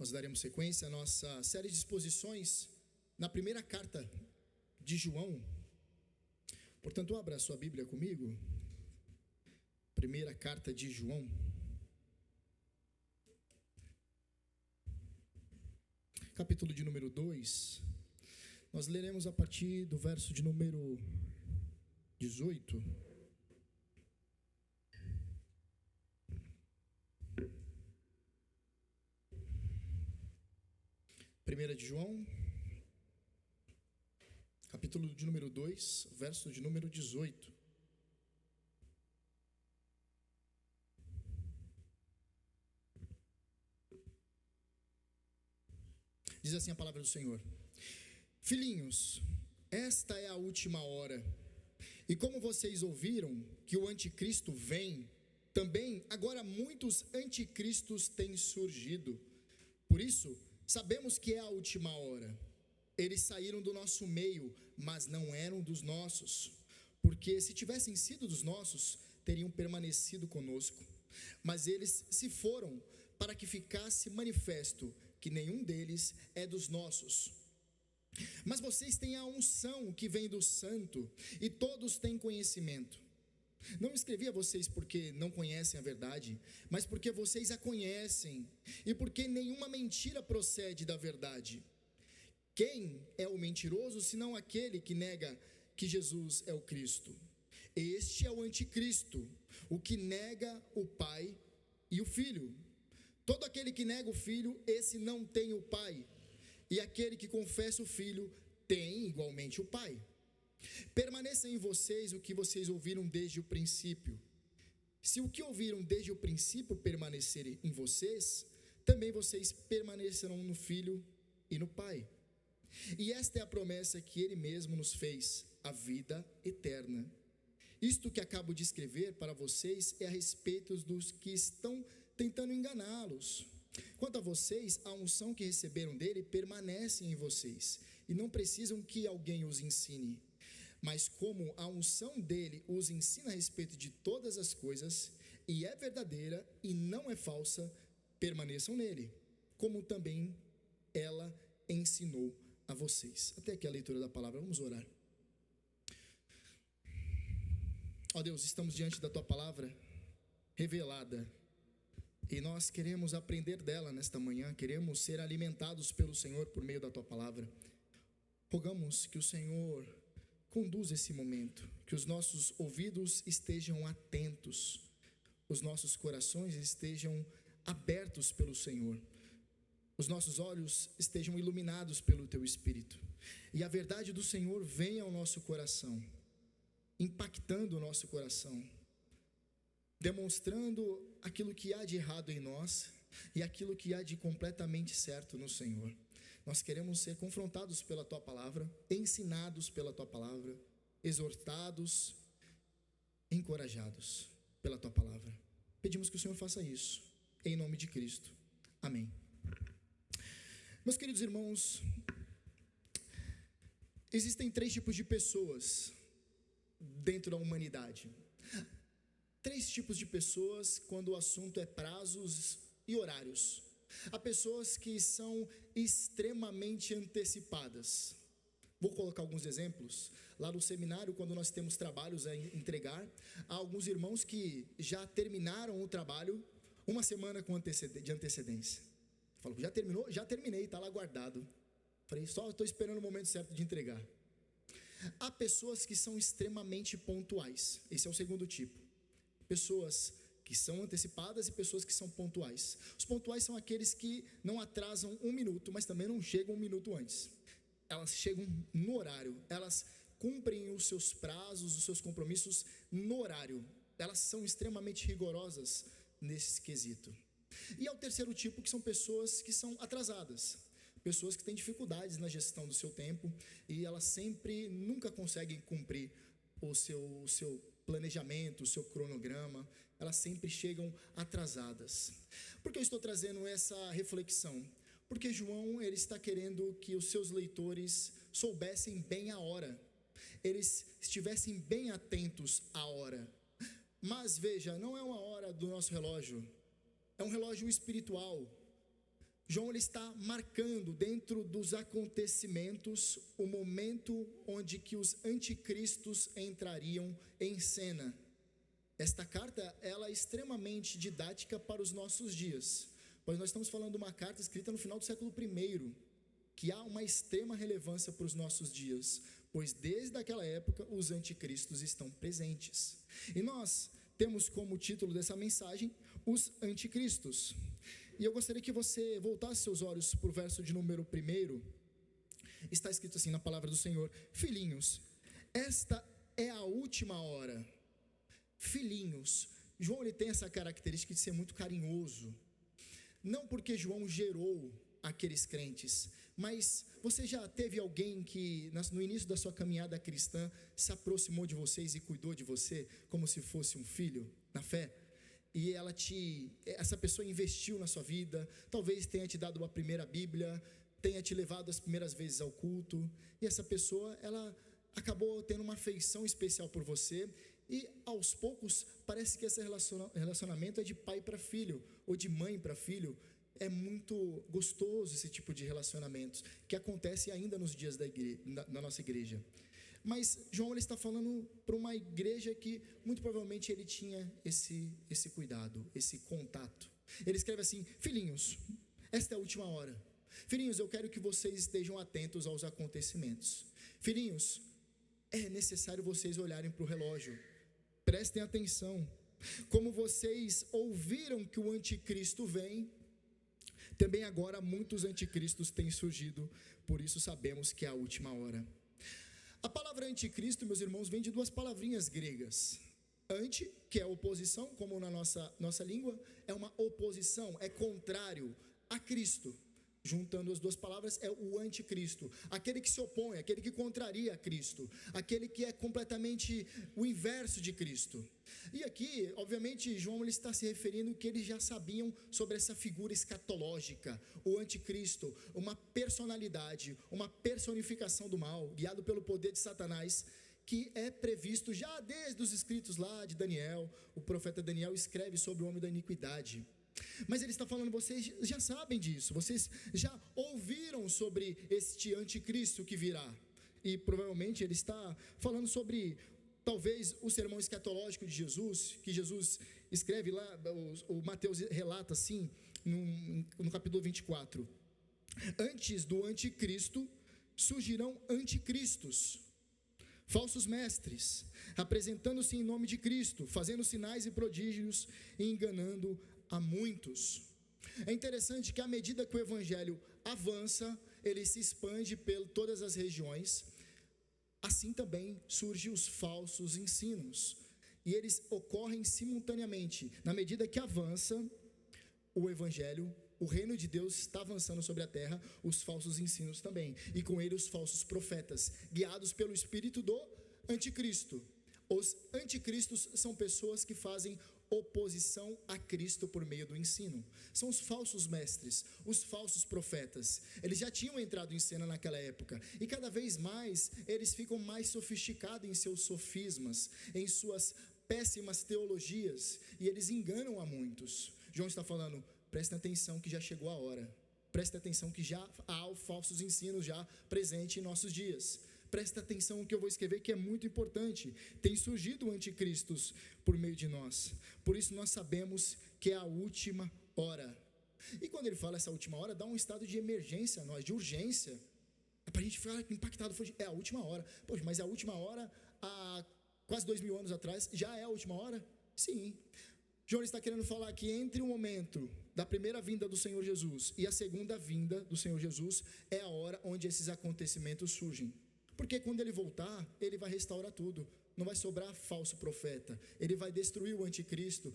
Nós daremos sequência à nossa série de exposições na primeira carta de João. Portanto, abra a sua Bíblia comigo. Primeira carta de João. Capítulo de número 2. Nós leremos a partir do verso de número 18. Primeira de João, capítulo de número 2, verso de número 18. Diz assim a palavra do Senhor: Filhinhos, esta é a última hora, e como vocês ouviram que o anticristo vem, também agora muitos anticristos têm surgido. Por isso, sabemos que é a última hora. Eles saíram do nosso meio, mas não eram dos nossos, porque se tivessem sido dos nossos, teriam permanecido conosco. Mas eles se foram para que ficasse manifesto que nenhum deles é dos nossos. Mas vocês têm a unção que vem do Santo, e todos têm conhecimento. Não escrevi a vocês porque não conhecem a verdade, mas porque vocês a conhecem, e porque nenhuma mentira procede da verdade. Quem é o mentiroso, senão aquele que nega que Jesus é o Cristo? Este é o anticristo, o que nega o Pai e o Filho. Todo aquele que nega o Filho, esse não tem o Pai, e aquele que confessa o Filho, tem igualmente o Pai. Permaneça em vocês o que vocês ouviram desde o princípio. Se o que ouviram desde o princípio permanecer em vocês, também vocês permanecerão no Filho e no Pai. E esta é a promessa que Ele mesmo nos fez, a vida eterna. Isto que acabo de escrever para vocês é a respeito dos que estão tentando enganá-los. Quanto a vocês, a unção que receberam dele permanece em vocês, e não precisam que alguém os ensine. Mas como a unção dele os ensina a respeito de todas as coisas, e é verdadeira e não é falsa, permaneçam nele, como também ela ensinou a vocês. Até aqui a leitura da palavra, vamos orar. Ó Deus, estamos diante da tua palavra revelada, e nós queremos aprender dela nesta manhã, queremos ser alimentados pelo Senhor por meio da tua palavra. Rogamos que o Senhor conduza esse momento, que os nossos ouvidos estejam atentos, os nossos corações estejam abertos pelo Senhor, os nossos olhos estejam iluminados pelo teu Espírito, e a verdade do Senhor venha ao nosso coração, impactando o nosso coração, demonstrando aquilo que há de errado em nós e aquilo que há de completamente certo no Senhor. Nós queremos ser confrontados pela tua palavra, ensinados pela tua palavra, exortados, encorajados pela tua palavra. Pedimos que o Senhor faça isso, em nome de Cristo. Amém. Meus queridos irmãos, existem 3 tipos de pessoas dentro da humanidade. 3 tipos de pessoas quando o assunto é prazos e horários. Há pessoas que são extremamente antecipadas. Vou colocar alguns exemplos. Lá no seminário, quando nós temos trabalhos a entregar, há alguns irmãos que já terminaram o trabalho uma semana de antecedência. Falam, já terminou? Já terminei, está lá guardado. Falei, só estou esperando o momento certo de entregar. Há pessoas que são extremamente pontuais. Esse é o segundo tipo. Pessoas que são antecipadas e pessoas que são pontuais. Os pontuais são aqueles que não atrasam 1 minuto, mas também não chegam 1 minuto antes. Elas chegam no horário, elas cumprem os seus prazos, os seus compromissos no horário. Elas são extremamente rigorosas nesse quesito. E há o terceiro tipo, que são pessoas que são atrasadas. Pessoas que têm dificuldades na gestão do seu tempo e elas nunca conseguem cumprir o seu planejamento, o seu cronograma, elas sempre chegam atrasadas. Por que eu estou trazendo essa reflexão? Porque João, ele está querendo que os seus leitores soubessem bem a hora, eles estivessem bem atentos à hora. Mas veja, não é uma hora do nosso relógio, é um relógio espiritual. João ele está marcando dentro dos acontecimentos o momento onde que os anticristos entrariam em cena. Esta carta ela é extremamente didática para os nossos dias, pois nós estamos falando de uma carta escrita no final do século I, que há uma extrema relevância para os nossos dias, pois desde aquela época os anticristos estão presentes. E nós temos como título dessa mensagem, os anticristos. E eu gostaria que você voltasse seus olhos para o verso de número 1, está escrito assim na palavra do Senhor: filhinhos, esta é a última hora. Filhinhos, João ele tem essa característica de ser muito carinhoso, não porque João gerou aqueles crentes, mas você já teve alguém que no início da sua caminhada cristã se aproximou de vocês e cuidou de você como se fosse um filho na fé? E essa pessoa investiu na sua vida, talvez tenha te dado uma primeira Bíblia, tenha te levado as primeiras vezes ao culto, e essa pessoa, ela acabou tendo uma afeição especial por você, e aos poucos, parece que esse relacionamento é de pai para filho, ou de mãe para filho. É muito gostoso esse tipo de relacionamentos, que acontece ainda nos dias da nossa igreja. Mas João ele está falando para uma igreja que muito provavelmente ele tinha esse cuidado, esse contato. Ele escreve assim: filhinhos, esta é a última hora. Filhinhos, eu quero que vocês estejam atentos aos acontecimentos. Filhinhos, é necessário vocês olharem para o relógio, prestem atenção. Como vocês ouviram que o anticristo vem, também agora muitos anticristos têm surgido, por isso sabemos que é a última hora. A palavra anticristo, meus irmãos, vem de duas palavrinhas gregas. Anti, que é oposição, como na nossa língua, é uma oposição, é contrário a Cristo. Juntando as duas palavras, é o anticristo, aquele que se opõe, aquele que contraria a Cristo, aquele que é completamente o inverso de Cristo. E aqui, obviamente, João ele está se referindo que eles já sabiam sobre essa figura escatológica, o anticristo, uma personalidade, uma personificação do mal, guiado pelo poder de Satanás, que é previsto já desde os escritos lá de Daniel. O profeta Daniel escreve sobre o homem da iniquidade. Mas ele está falando, vocês já sabem disso, vocês já ouviram sobre este anticristo que virá. E provavelmente ele está falando sobre, talvez, o sermão escatológico de Jesus, que Jesus escreve lá, o Mateus relata assim, no capítulo 24. Antes do anticristo, surgirão anticristos, falsos mestres, apresentando-se em nome de Cristo, fazendo sinais e prodígios e enganando a muitos. É interessante que à medida que o evangelho avança, ele se expande por todas as regiões, assim também surgem os falsos ensinos, e eles ocorrem simultaneamente. Na medida que avança o evangelho, o reino de Deus está avançando sobre a terra, os falsos ensinos também, e com ele os falsos profetas, guiados pelo espírito do anticristo. Os anticristos são pessoas que fazem oposição a Cristo por meio do ensino. São os falsos mestres, os falsos profetas. Eles já tinham entrado em cena naquela época, e cada vez mais eles ficam mais sofisticados em seus sofismas, em suas péssimas teologias, e eles enganam a muitos. João está falando, prestem atenção que já chegou a hora. Prestem atenção que já há falsos ensinos já presentes em nossos dias. Presta atenção no que eu vou escrever, que é muito importante. Tem surgido anticristos por meio de nós. Por isso nós sabemos que é a última hora. E quando ele fala essa última hora, dá um estado de emergência a nós, de urgência. É para a gente ficar impactado. É a última hora. Poxa, mas é a última hora, há quase 2000 anos atrás, já é a última hora? Sim. João está querendo falar que entre o momento da primeira vinda do Senhor Jesus e a segunda vinda do Senhor Jesus, é a hora onde esses acontecimentos surgem. Porque quando ele voltar, ele vai restaurar tudo. Não vai sobrar falso profeta. Ele vai destruir o anticristo.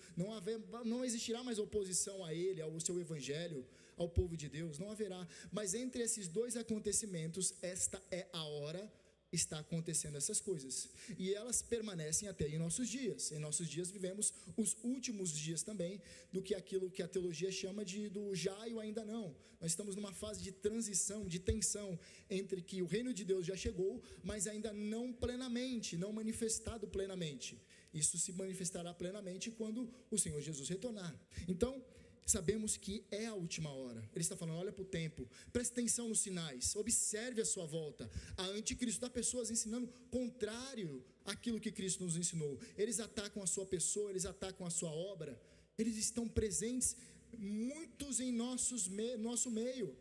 Não existirá mais oposição a ele, ao seu evangelho, ao povo de Deus. Não haverá. Mas entre esses dois acontecimentos, esta é a hora, está acontecendo essas coisas. E elas permanecem até em nossos dias. Em nossos dias vivemos os últimos dias também, do que aquilo que a teologia chama do já e o ainda não. Nós estamos numa fase de transição, de tensão, entre que o reino de Deus já chegou, mas ainda não plenamente, não manifestado plenamente. Isso se manifestará plenamente quando o Senhor Jesus retornar. Então, sabemos que é a última hora. Ele está falando, olha para o tempo, preste atenção nos sinais, observe a sua volta. A anticristo dá pessoas ensinando contrário àquilo que Cristo nos ensinou. Eles atacam a sua pessoa, eles atacam a sua obra, eles estão presentes, muitos em nosso meio,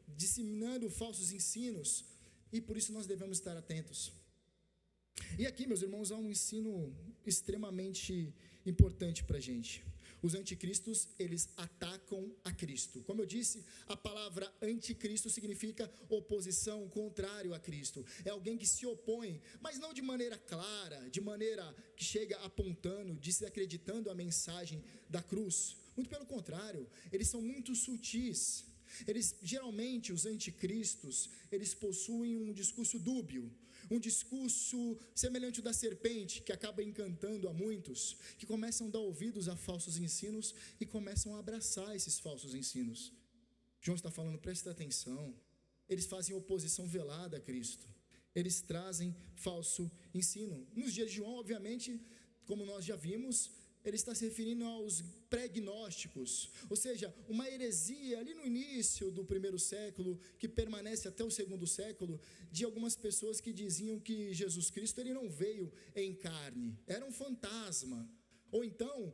disseminando falsos ensinos, e por isso nós devemos estar atentos. E aqui, meus irmãos, há um ensino extremamente importante para a gente. Os anticristos, eles atacam a Cristo. Como eu disse, a palavra anticristo significa oposição, contrário a Cristo. É alguém que se opõe, mas não de maneira clara, de maneira que chega apontando, desacreditando a mensagem da cruz. Muito pelo contrário, eles são muito sutis. Geralmente, os anticristos, eles possuem um discurso dúbio, um discurso semelhante ao da serpente, que acaba encantando a muitos, que começam a dar ouvidos a falsos ensinos e começam a abraçar esses falsos ensinos. João está falando, preste atenção, eles fazem oposição velada a Cristo, eles trazem falso ensino. Nos dias de João, obviamente, como nós já vimos, ele está se referindo aos pré-gnósticos, ou seja, uma heresia ali no início do primeiro século, que permanece até o segundo século, de algumas pessoas que diziam que Jesus Cristo ele não veio em carne, era um fantasma, ou então,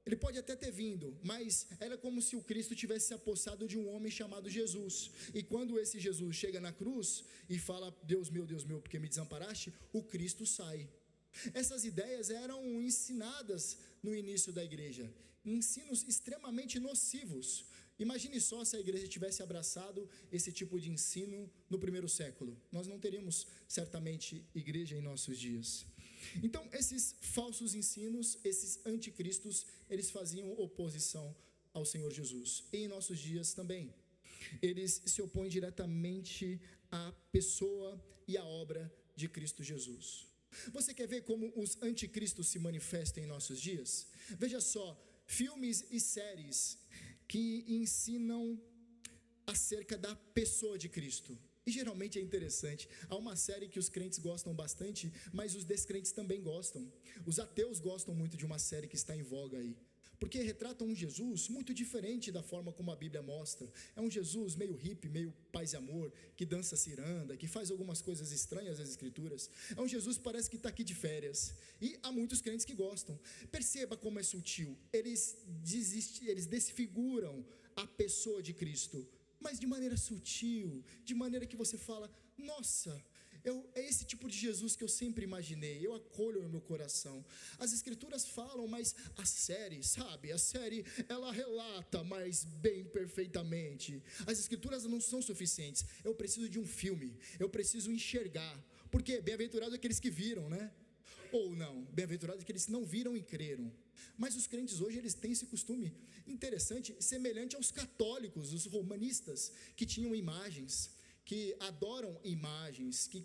ele pode até ter vindo, mas era como se o Cristo tivesse se apossado de um homem chamado Jesus, e quando esse Jesus chega na cruz e fala, Deus meu, por que me desamparaste? O Cristo sai. Essas ideias eram ensinadas no início da igreja, ensinos extremamente nocivos. Imagine só se a igreja tivesse abraçado esse tipo de ensino no primeiro século. Nós não teríamos certamente igreja em nossos dias. Então, esses falsos ensinos, esses anticristos, eles faziam oposição ao Senhor Jesus. E em nossos dias também. Eles se opõem diretamente à pessoa e à obra de Cristo Jesus. Você quer ver como os anticristos se manifestam em nossos dias? Veja só, filmes e séries que ensinam acerca da pessoa de Cristo. E geralmente é interessante, há uma série que os crentes gostam bastante, mas os descrentes também gostam. Os ateus gostam muito de uma série que está em voga aí, porque retrata um Jesus muito diferente da forma como a Bíblia mostra. É um Jesus meio hippie, meio paz e amor, que dança ciranda, que faz algumas coisas estranhas às escrituras. É um Jesus que parece que está aqui de férias, e há muitos crentes que gostam. Perceba como é sutil, eles desfiguram a pessoa de Cristo, mas de maneira sutil, de maneira que você fala, nossa, é esse tipo de Jesus que eu sempre imaginei, eu acolho no meu coração. As escrituras falam, mas a série, ela relata mais bem perfeitamente. As escrituras não são suficientes, eu preciso de um filme, eu preciso enxergar, porque bem-aventurado aqueles que viram, né? Ou não, bem-aventurado aqueles que não viram e creram. Mas os crentes hoje, eles têm esse costume interessante, semelhante aos católicos, os romanistas, que tinham imagens, que adoram imagens, que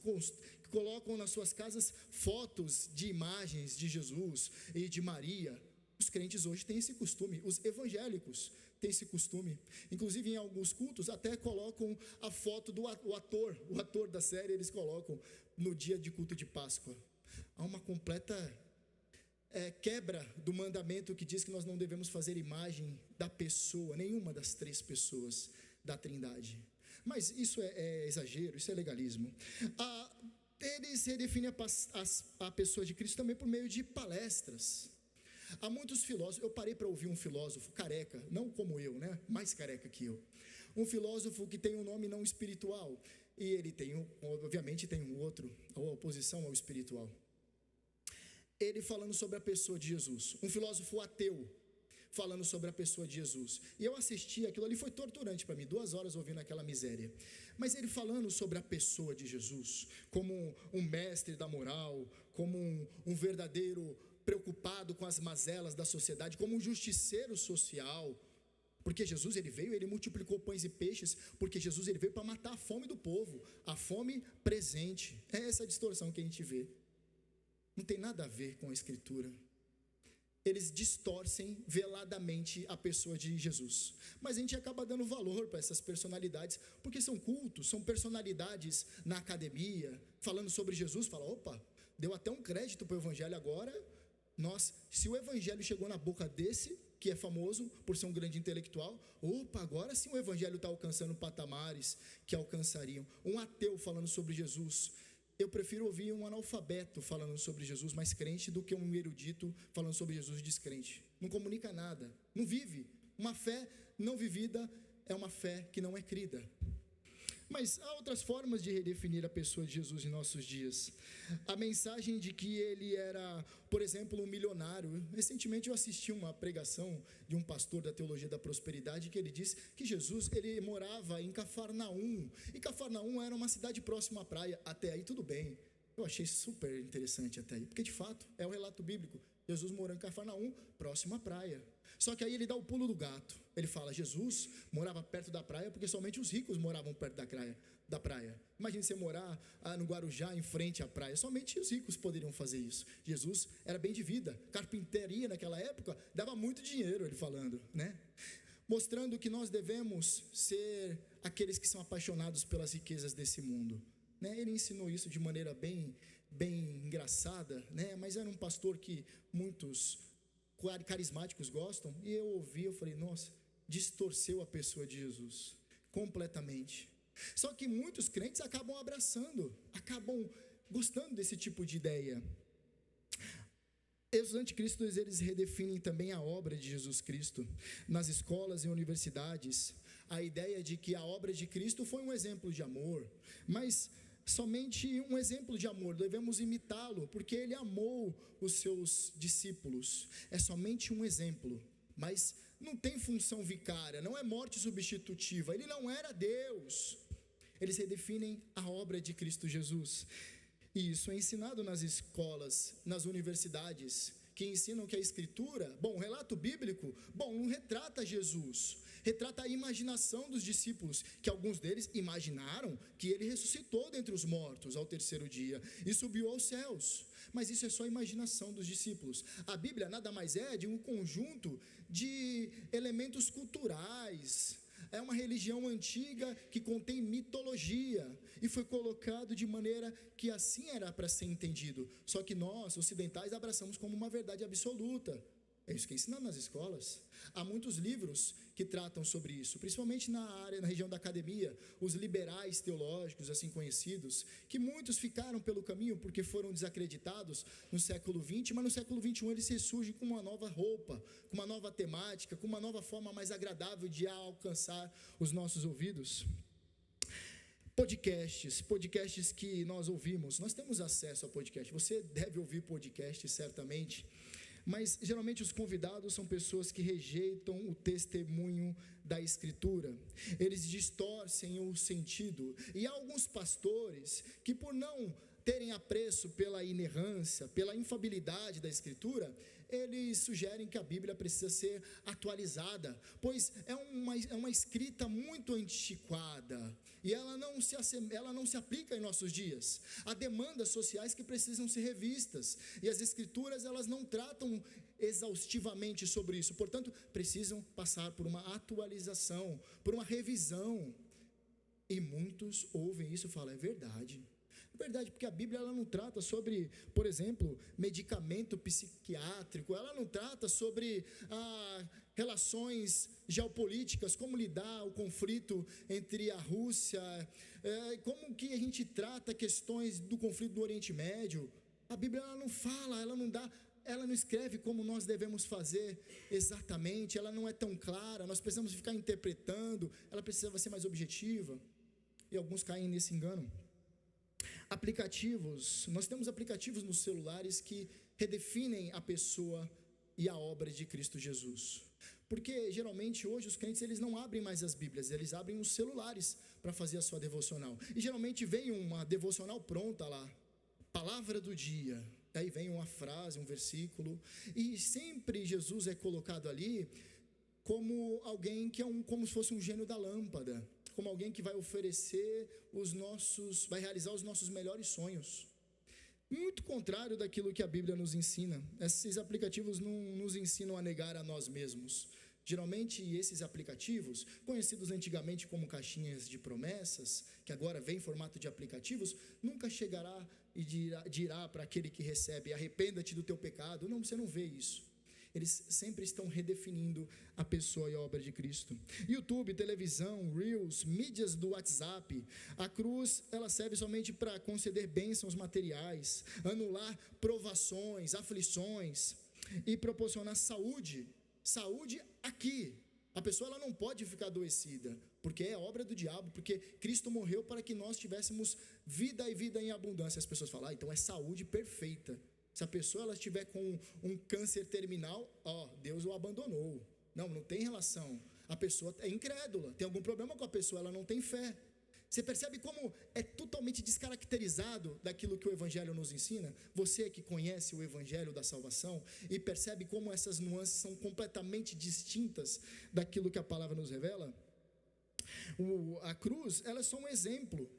colocam nas suas casas fotos de imagens de Jesus e de Maria. Os crentes hoje têm esse costume, os evangélicos têm esse costume, inclusive em alguns cultos até colocam a foto do ator da série, eles colocam no dia de culto de Páscoa. Há uma completa quebra do mandamento que diz que nós não devemos fazer imagem da pessoa, nenhuma das três pessoas da Trindade. Mas isso é exagero, isso é legalismo. Eles redefinem a pessoa de Cristo também por meio de palestras. Há muitos filósofos, eu parei para ouvir um filósofo careca, não como eu, né? Mais careca que eu. Um filósofo que tem um nome não espiritual, e ele obviamente tem um outro, a oposição ao espiritual. Ele falando sobre a pessoa de Jesus, um filósofo ateu, falando sobre a pessoa de Jesus, e eu assisti, aquilo ali foi torturante para mim, 2 horas ouvindo aquela miséria, mas ele falando sobre a pessoa de Jesus, como um mestre da moral, como um verdadeiro preocupado com as mazelas da sociedade, como um justiceiro social, porque Jesus ele multiplicou pães e peixes, porque Jesus ele veio para matar a fome do povo, a fome presente, é essa distorção que a gente vê, não tem nada a ver com a escritura. Eles distorcem veladamente a pessoa de Jesus, mas a gente acaba dando valor para essas personalidades, porque são cultos, são personalidades na academia, falando sobre Jesus, fala, opa, deu até um crédito para o evangelho agora, se o evangelho chegou na boca desse, que é famoso por ser um grande intelectual. Opa, agora sim o evangelho está alcançando patamares que alcançariam. Um ateu falando sobre Jesus. Eu prefiro ouvir um analfabeto falando sobre Jesus, mais crente, do que um erudito falando sobre Jesus descrente. Não comunica nada, não vive. Uma fé não vivida é uma fé que não é crida. Mas há outras formas de redefinir a pessoa de Jesus em nossos dias. A mensagem de que ele era, por exemplo, um milionário. Recentemente eu assisti uma pregação de um pastor da teologia da prosperidade, que ele disse que Jesus, ele morava em Cafarnaum, e Cafarnaum era uma cidade próxima à praia. Até aí tudo bem, eu achei super interessante até aí, porque de fato é o relato bíblico. Jesus morou em Cafarnaum, próximo à praia. Só que aí ele dá o pulo do gato. Ele fala, Jesus morava perto da praia porque somente os ricos moravam perto da praia. Imagine você morar no Guarujá, em frente à praia. Somente os ricos poderiam fazer isso. Jesus era bem de vida. Carpintaria naquela época dava muito dinheiro, ele falando, né? Mostrando que nós devemos ser aqueles que são apaixonados pelas riquezas desse mundo, né? Ele ensinou isso de maneira bem engraçada, né? Mas era um pastor que muitos carismáticos gostam, e eu ouvi, eu falei, nossa, distorceu a pessoa de Jesus completamente. Só que muitos crentes acabam abraçando, acabam gostando desse tipo de ideia. Os anticristos, eles redefinem também a obra de Jesus Cristo. Nas escolas e universidades, a ideia de que a obra de Cristo foi um exemplo de amor, mas somente um exemplo de amor, devemos imitá-lo, porque ele amou os seus discípulos. É somente um exemplo, mas não tem função vicária, não é morte substitutiva, ele não era Deus. Eles redefinem a obra de Cristo Jesus, e isso é ensinado nas escolas, nas universidades, que ensinam que a Escritura, o relato bíblico, não retrata Jesus, retrata a imaginação dos discípulos, que alguns deles imaginaram que ele ressuscitou dentre os mortos ao terceiro dia e subiu aos céus, mas isso é só a imaginação dos discípulos. A Bíblia nada mais é de um conjunto de elementos culturais. É uma religião antiga que contém mitologia, e foi colocado de maneira que assim era para ser entendido, só que nós, ocidentais, abraçamos como uma verdade absoluta. É isso que é ensinado nas escolas. Há muitos livros que tratam sobre isso, principalmente na região da academia, os liberais teológicos, assim conhecidos, que muitos ficaram pelo caminho porque foram desacreditados no século XX, mas no século XXI eles ressurgem com uma nova roupa, com uma nova temática, com uma nova forma mais agradável de alcançar os nossos ouvidos. Podcasts que nós ouvimos, nós temos acesso a podcast, você deve ouvir podcast certamente, mas geralmente os convidados são pessoas que rejeitam o testemunho da Escritura, eles distorcem o sentido, e há alguns pastores que, por não terem apreço pela inerrância, pela infalibilidade da Escritura, eles sugerem que a Bíblia precisa ser atualizada, pois é uma escrita muito antiquada, e ela não se aplica em nossos dias. Há demandas sociais que precisam ser revistas, e as Escrituras, elas não tratam exaustivamente sobre isso, portanto, precisam passar por uma atualização, por uma revisão, e muitos ouvem isso e falam, é verdade, porque a Bíblia ela não trata sobre, por exemplo, medicamento psiquiátrico, ela não trata sobre relações geopolíticas, como lidar o conflito entre a Rússia, como que a gente trata questões do conflito do Oriente Médio. A Bíblia ela não fala, ela não escreve como nós devemos fazer exatamente, ela não é tão clara, nós precisamos ficar interpretando, ela precisa ser mais objetiva, e alguns caem nesse engano. Aplicativos, nós temos aplicativos nos celulares que redefinem a pessoa e a obra de Cristo Jesus, porque geralmente hoje os crentes eles não abrem mais as Bíblias, eles abrem os celulares para fazer a sua devocional, e geralmente vem uma devocional pronta lá, palavra do dia, aí vem uma frase, um versículo, e sempre Jesus é colocado ali como alguém que como se fosse um gênio da lâmpada, como alguém que vai vai realizar os nossos melhores sonhos. Muito contrário daquilo que a Bíblia nos ensina. Esses aplicativos não nos ensinam a negar a nós mesmos. Geralmente esses aplicativos, conhecidos antigamente como caixinhas de promessas, que agora vem em formato de aplicativos, nunca chegará e dirá para aquele que recebe, arrependa-te do teu pecado. Não, você não vê isso. Eles sempre estão redefinindo a pessoa e a obra de Cristo. YouTube, televisão, Reels, mídias do WhatsApp. A cruz, ela serve somente para conceder bênçãos materiais, anular provações, aflições e proporcionar saúde. Saúde aqui. A pessoa ela não pode ficar adoecida, porque é obra do diabo, porque Cristo morreu para que nós tivéssemos vida e vida em abundância. As pessoas falam, então é saúde perfeita. Se a pessoa ela estiver com um câncer terminal, Deus o abandonou. Não tem relação. A pessoa é incrédula, tem algum problema com a pessoa, ela não tem fé. Você percebe como é totalmente descaracterizado daquilo que o Evangelho nos ensina? Você que conhece o Evangelho da salvação e percebe como essas nuances são completamente distintas daquilo que a palavra nos revela? A cruz, ela é só um exemplo,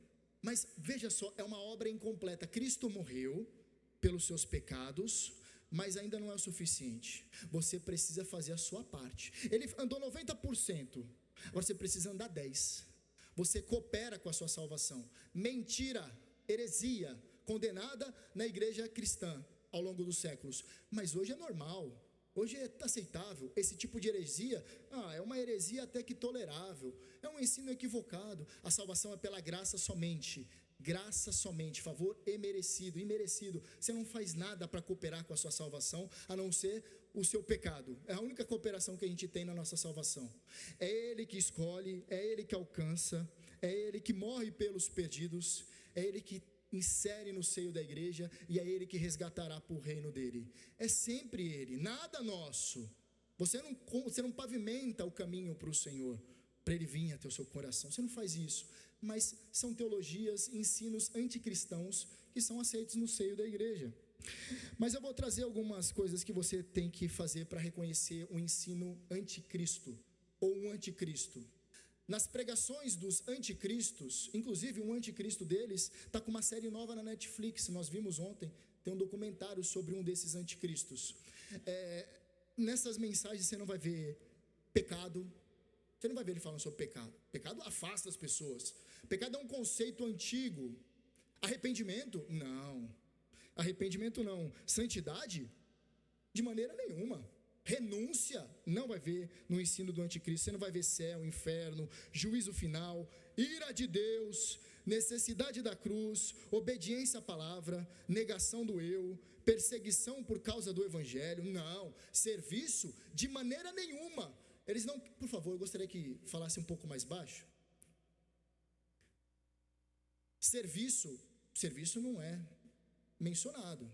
mas veja só, é uma obra incompleta. Cristo morreu pelos seus pecados, mas ainda não é o suficiente. Você precisa fazer a sua parte. Ele andou 90%, agora você precisa andar 10%. Você coopera com a sua salvação. Mentira, heresia, condenada na igreja cristã ao longo dos séculos, mas hoje é normal, hoje é aceitável. Esse tipo de heresia, é uma heresia até que tolerável, é um ensino equivocado. A salvação é pela graça somente, favor imerecido. Você não faz nada para cooperar com a sua salvação, a não ser o seu pecado. É a única cooperação que a gente tem na nossa salvação. É Ele que escolhe, é Ele que alcança, é Ele que morre pelos perdidos, é Ele que insere no seio da igreja e é Ele que resgatará para o reino dele. É sempre Ele, nada nosso. Você não pavimenta o caminho para o Senhor, para Ele vir até o seu coração. Você não faz isso. Mas são teologias, ensinos anticristãos que são aceitos no seio da igreja. Mas eu vou trazer algumas coisas que você tem que fazer para reconhecer o ensino anticristo ou um anticristo. Nas pregações dos anticristos, inclusive um anticristo deles está com uma série nova na Netflix, nós vimos ontem, tem um documentário sobre um desses anticristos. Nessas mensagens você não vai ver pecado, você não vai ver ele falando sobre pecado. Pecado afasta as pessoas. Pecado é um conceito antigo. Arrependimento? Não. Arrependimento não. Santidade? De maneira nenhuma. Renúncia? Não vai ver no ensino do anticristo. Você não vai ver céu, inferno, juízo final, ira de Deus, necessidade da cruz, obediência à palavra, negação do eu, perseguição por causa do evangelho. Não. Serviço? De maneira nenhuma. Eles não, por favor, eu gostaria que falasse um pouco mais baixo. Serviço não é mencionado.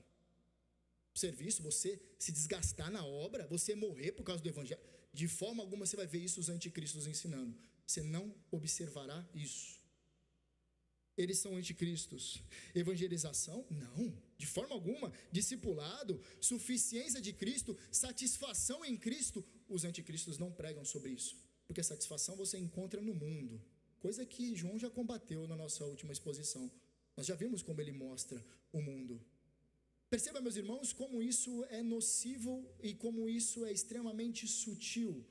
Serviço, você se desgastar na obra, você morrer por causa do evangelho, de forma alguma você vai ver isso os anticristos ensinando. Você não observará isso. Eles são anticristos. Evangelização? Não, de forma alguma. Discipulado, suficiência de Cristo, satisfação em Cristo. Os anticristos não pregam sobre isso, porque satisfação você encontra no mundo, coisa que João já combateu na nossa última exposição. Nós já vimos como ele mostra o mundo. Perceba, meus irmãos, como isso é nocivo e como isso é extremamente sutil.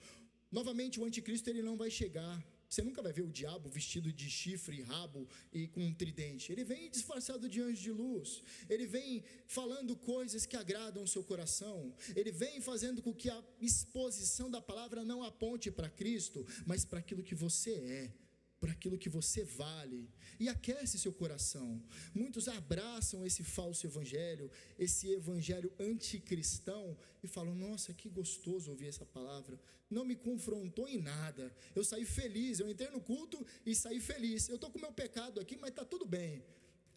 Novamente, o anticristo ele não vai chegar. Você nunca vai ver o diabo vestido de chifre, rabo e com um tridente. Ele vem disfarçado de anjo de luz. Ele vem falando coisas que agradam o seu coração. Ele vem fazendo com que a exposição da palavra não aponte para Cristo, mas para aquilo que você é, para aquilo que você vale, e aquece seu coração. Muitos abraçam esse falso evangelho, esse evangelho anticristão, e falam, nossa, que gostoso ouvir essa palavra, não me confrontou em nada, eu saí feliz, eu entrei no culto e saí feliz, eu estou com o meu pecado aqui, mas está tudo bem,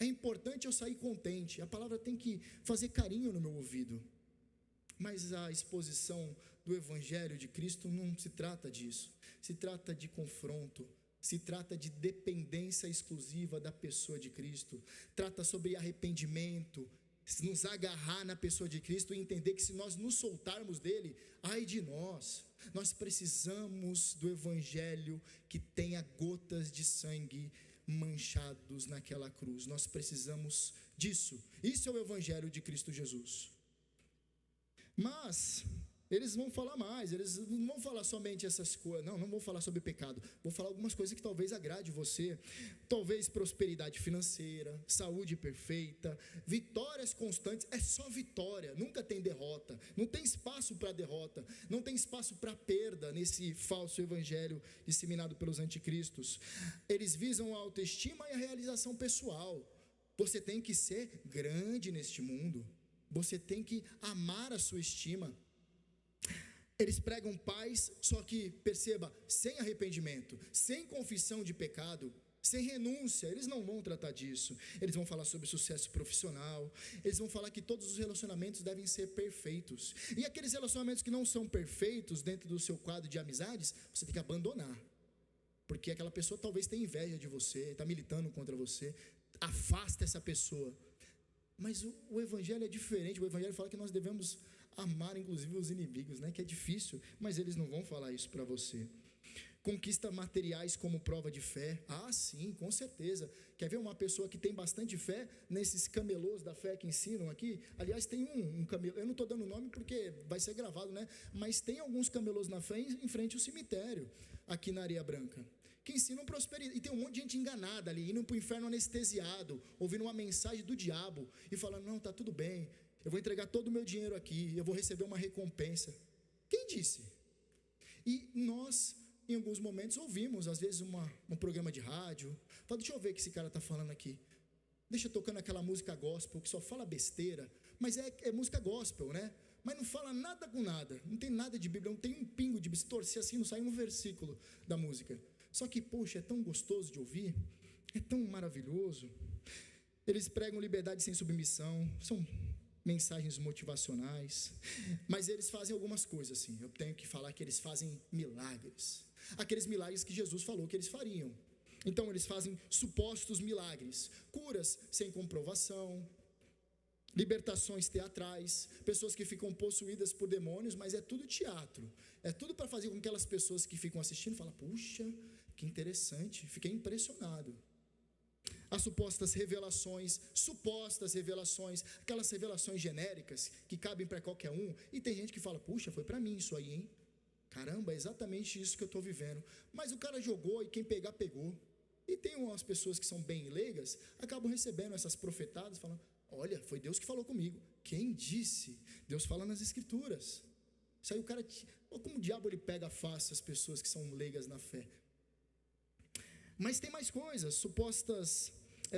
é importante eu sair contente, a palavra tem que fazer carinho no meu ouvido. Mas a exposição do evangelho de Cristo não se trata disso, se trata de confronto, se trata de dependência exclusiva da pessoa de Cristo, trata sobre arrependimento, nos agarrar na pessoa de Cristo e entender que se nós nos soltarmos dele, ai de nós precisamos do evangelho que tenha gotas de sangue manchados naquela cruz, nós precisamos disso, isso é o evangelho de Cristo Jesus. Mas Eles vão falar mais, eles não vão falar somente essas coisas, não vão falar sobre pecado, vou falar algumas coisas que talvez agrade você, talvez prosperidade financeira, saúde perfeita, vitórias constantes, é só vitória, nunca tem derrota, não tem espaço para derrota, não tem espaço para perda nesse falso evangelho disseminado pelos anticristos. Eles visam a autoestima e a realização pessoal. Você tem que ser grande neste mundo, você tem que amar a sua estima. Eles pregam paz, só que, perceba, sem arrependimento, sem confissão de pecado, sem renúncia. Eles não vão tratar disso. Eles vão falar sobre sucesso profissional, eles vão falar que todos os relacionamentos devem ser perfeitos, e aqueles relacionamentos que não são perfeitos dentro do seu quadro de amizades, você tem que abandonar, porque aquela pessoa talvez tenha inveja de você, está militando contra você. Afasta essa pessoa. Mas o evangelho é diferente. O evangelho fala que nós devemos amar inclusive os inimigos, né? Que é difícil, mas eles não vão falar isso para você. Conquista materiais como prova de fé. Ah, sim, com certeza. Quer ver uma pessoa que tem bastante fé nesses camelôs da fé que ensinam aqui? Aliás, tem um camelô, eu não estou dando nome porque vai ser gravado, né? Mas tem alguns camelôs na fé em frente ao cemitério, aqui na Areia Branca, que ensinam prosperidade, e tem um monte de gente enganada ali, indo para o inferno anestesiado, ouvindo uma mensagem do diabo, e falando, não, está tudo bem, eu vou entregar todo o meu dinheiro aqui, eu vou receber uma recompensa. Quem disse? E nós, em alguns momentos, ouvimos, às vezes, um programa de rádio, fala, deixa eu ver o que esse cara está falando aqui, deixa tocando aquela música gospel, que só fala besteira, mas é música gospel, né? Mas não fala nada com nada, não tem nada de Bíblia, não tem um pingo de, se torcer assim, não sai um versículo da música. Só que, poxa, é tão gostoso de ouvir, é tão maravilhoso. Eles pregam liberdade sem submissão, são mensagens motivacionais, mas eles fazem algumas coisas assim. Eu tenho que falar que eles fazem milagres, aqueles milagres que Jesus falou que eles fariam. Então eles fazem supostos milagres, curas sem comprovação, libertações teatrais, pessoas que ficam possuídas por demônios, mas é tudo teatro, é tudo para fazer com que aquelas pessoas que ficam assistindo falem, puxa, que interessante, fiquei impressionado. As supostas revelações, aquelas revelações genéricas que cabem para qualquer um, e tem gente que fala, puxa, foi para mim isso aí, hein? Caramba, é exatamente isso que eu estou vivendo. Mas o cara jogou e quem pegar, pegou. E tem umas pessoas que são bem leigas, acabam recebendo essas profetadas, falando, olha, foi Deus que falou comigo. Quem disse? Deus fala nas escrituras. Isso aí o cara, como o diabo ele pega fácil as pessoas que são leigas na fé. Mas tem mais coisas, supostas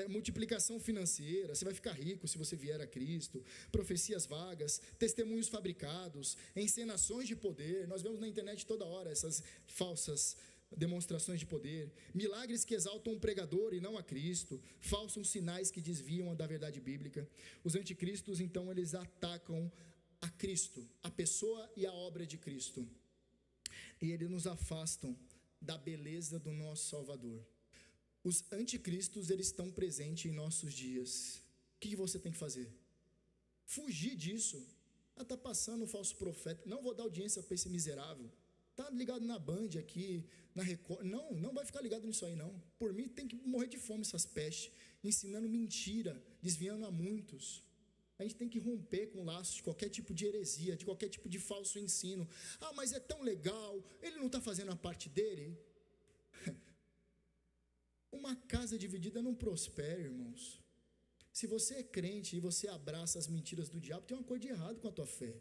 multiplicação financeira, você vai ficar rico se você vier a Cristo, profecias vagas, testemunhos fabricados, encenações de poder. Nós vemos na internet toda hora essas falsas demonstrações de poder, milagres que exaltam o pregador e não a Cristo, falsos sinais que desviam da verdade bíblica. Os anticristos, então, eles atacam a Cristo, a pessoa e a obra de Cristo, e eles nos afastam da beleza do nosso Salvador. Os anticristos, eles estão presentes em nossos dias. O que você tem que fazer? Fugir disso. Está passando um falso profeta, não vou dar audiência para esse miserável, está ligado na Band aqui, na Record, não vai ficar ligado nisso aí não, por mim tem que morrer de fome essas pestes, ensinando mentira, desviando a muitos. A gente tem que romper com laços de qualquer tipo de heresia, de qualquer tipo de falso ensino. Ah, mas é tão legal, ele não está fazendo a parte dele. Uma casa dividida não prospera, irmãos. Se você é crente e você abraça as mentiras do diabo, tem uma coisa de errado com a tua fé.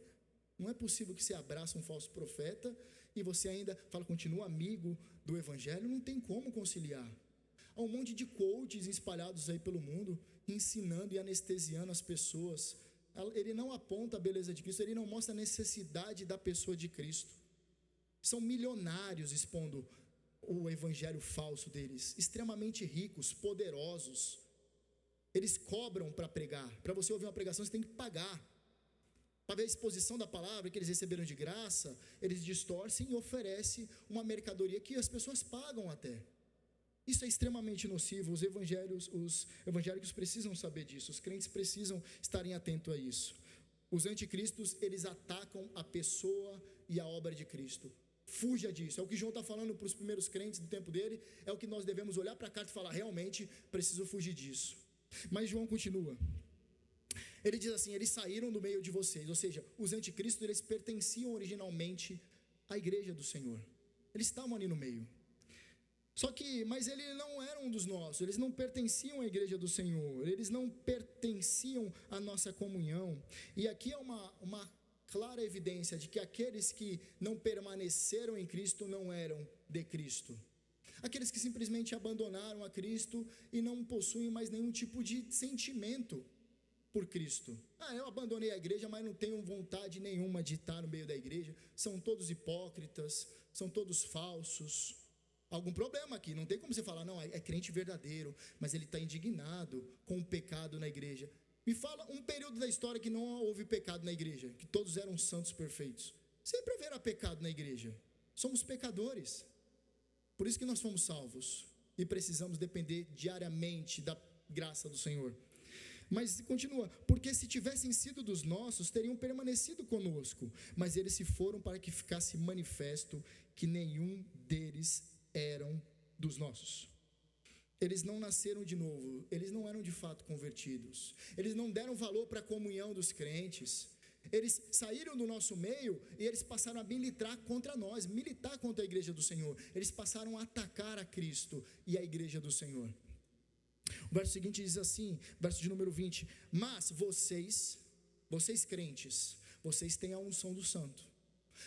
Não é possível que você abraça um falso profeta e você ainda fala, continua amigo do evangelho, não tem como conciliar. Há um monte de coaches espalhados aí pelo mundo, ensinando e anestesiando as pessoas. Ele não aponta a beleza de Cristo, ele não mostra a necessidade da pessoa de Cristo. São milionários expondo o evangelho falso deles, extremamente ricos, poderosos. Eles cobram para pregar. Para você ouvir uma pregação, você tem que pagar. Para ver a exposição da palavra que eles receberam de graça, eles distorcem e oferecem uma mercadoria que as pessoas pagam até. Isso é extremamente nocivo. Os evangélicos precisam saber disso, os crentes precisam estarem atentos a isso. Os anticristos, eles atacam a pessoa e a obra de Cristo. Fuja disso, é o que João está falando para os primeiros crentes do tempo dele, é o que nós devemos olhar para a carta e falar, realmente preciso fugir disso. Mas João continua, Ele diz assim: eles saíram do meio de vocês. Ou seja, os anticristos, eles pertenciam originalmente à igreja do Senhor. Eles estavam ali no meio. Mas eles não eram um dos nossos, eles não pertenciam à igreja do Senhor, eles não pertenciam à nossa comunhão. E aqui é uma clara evidência de que aqueles que não permaneceram em Cristo não eram de Cristo. Aqueles que simplesmente abandonaram a Cristo e não possuem mais nenhum tipo de sentimento por Cristo. Eu abandonei a igreja, mas não tenho vontade nenhuma de estar no meio da igreja. São todos hipócritas, são todos falsos. Algum problema aqui, não tem como você falar, não, é crente verdadeiro, mas ele está indignado com o pecado na igreja. Me fala um período da história que não houve pecado na igreja, que todos eram santos perfeitos. Sempre haverá pecado na igreja. Somos pecadores. Por isso que nós fomos salvos e precisamos depender diariamente da graça do Senhor. Mas continua: porque se tivessem sido dos nossos, teriam permanecido conosco, mas eles se foram para que ficasse manifesto que nenhum deles eram dos nossos. Eles não nasceram de novo, eles não eram de fato convertidos, eles não deram valor para a comunhão dos crentes. Eles saíram do nosso meio e eles passaram a militar contra nós, militar contra a igreja do Senhor. Eles passaram a atacar a Cristo e a igreja do Senhor. O verso seguinte diz assim, verso de número 20: mas vocês crentes, vocês têm a unção do santo.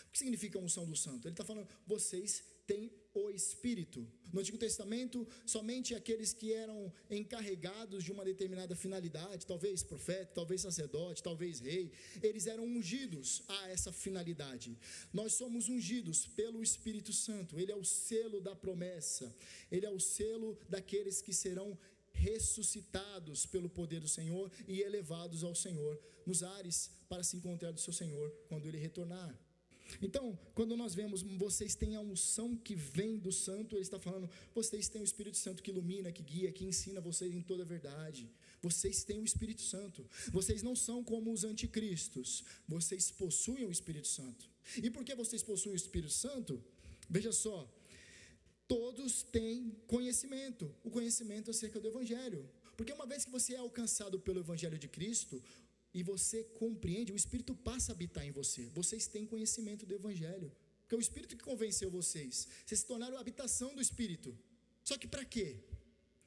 O que significa a unção do santo? Ele está falando, vocês têm o Espírito. No Antigo Testamento, somente aqueles que eram encarregados de uma determinada finalidade, talvez profeta, talvez sacerdote, talvez rei, eles eram ungidos a essa finalidade. Nós somos ungidos pelo Espírito Santo. Ele é o selo da promessa, ele é o selo daqueles que serão ressuscitados pelo poder do Senhor e elevados ao Senhor nos ares para se encontrar do seu Senhor quando ele retornar. Então, quando nós vemos vocês têm a unção que vem do santo, ele está falando, vocês têm o Espírito Santo que ilumina, que guia, que ensina vocês em toda a verdade. Vocês têm o Espírito Santo. Vocês não são como os anticristos, vocês possuem o Espírito Santo. E por que vocês possuem o Espírito Santo? Veja só, todos têm conhecimento, o conhecimento acerca do Evangelho. Porque uma vez que você é alcançado pelo Evangelho de Cristo e você compreende, o Espírito passa a habitar em você. Vocês têm conhecimento do Evangelho, porque é o Espírito que convenceu vocês. Vocês se tornaram a habitação do Espírito. Só que para quê?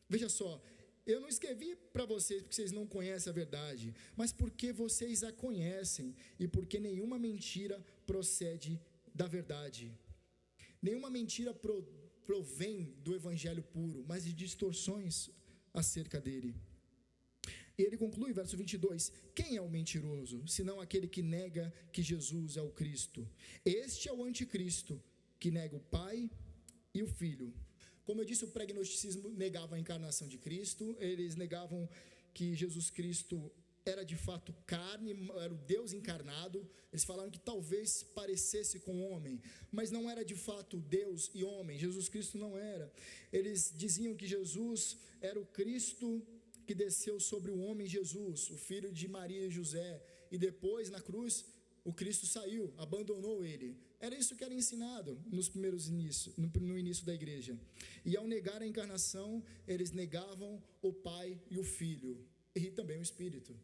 Veja só, eu não escrevi para vocês porque vocês não conhecem a verdade, mas porque vocês a conhecem e porque nenhuma mentira procede da verdade. Nenhuma mentira provém do Evangelho puro, mas de distorções acerca dele. E ele conclui, verso 22, quem é o mentiroso, senão aquele que nega que Jesus é o Cristo? Este é o anticristo, que nega o Pai e o Filho. Como eu disse, o pregnosticismo negava a encarnação de Cristo, eles negavam que Jesus Cristo era de fato carne, era o Deus encarnado. Eles falaram que talvez parecesse com homem, mas não era de fato Deus e homem. Jesus Cristo não era. Eles diziam que Jesus era o Cristo que desceu sobre o homem Jesus, o filho de Maria e José, e depois na cruz o Cristo saiu, abandonou ele. Era isso que era ensinado no início da igreja. E ao negar a encarnação, eles negavam o Pai e o Filho, e também o Espírito.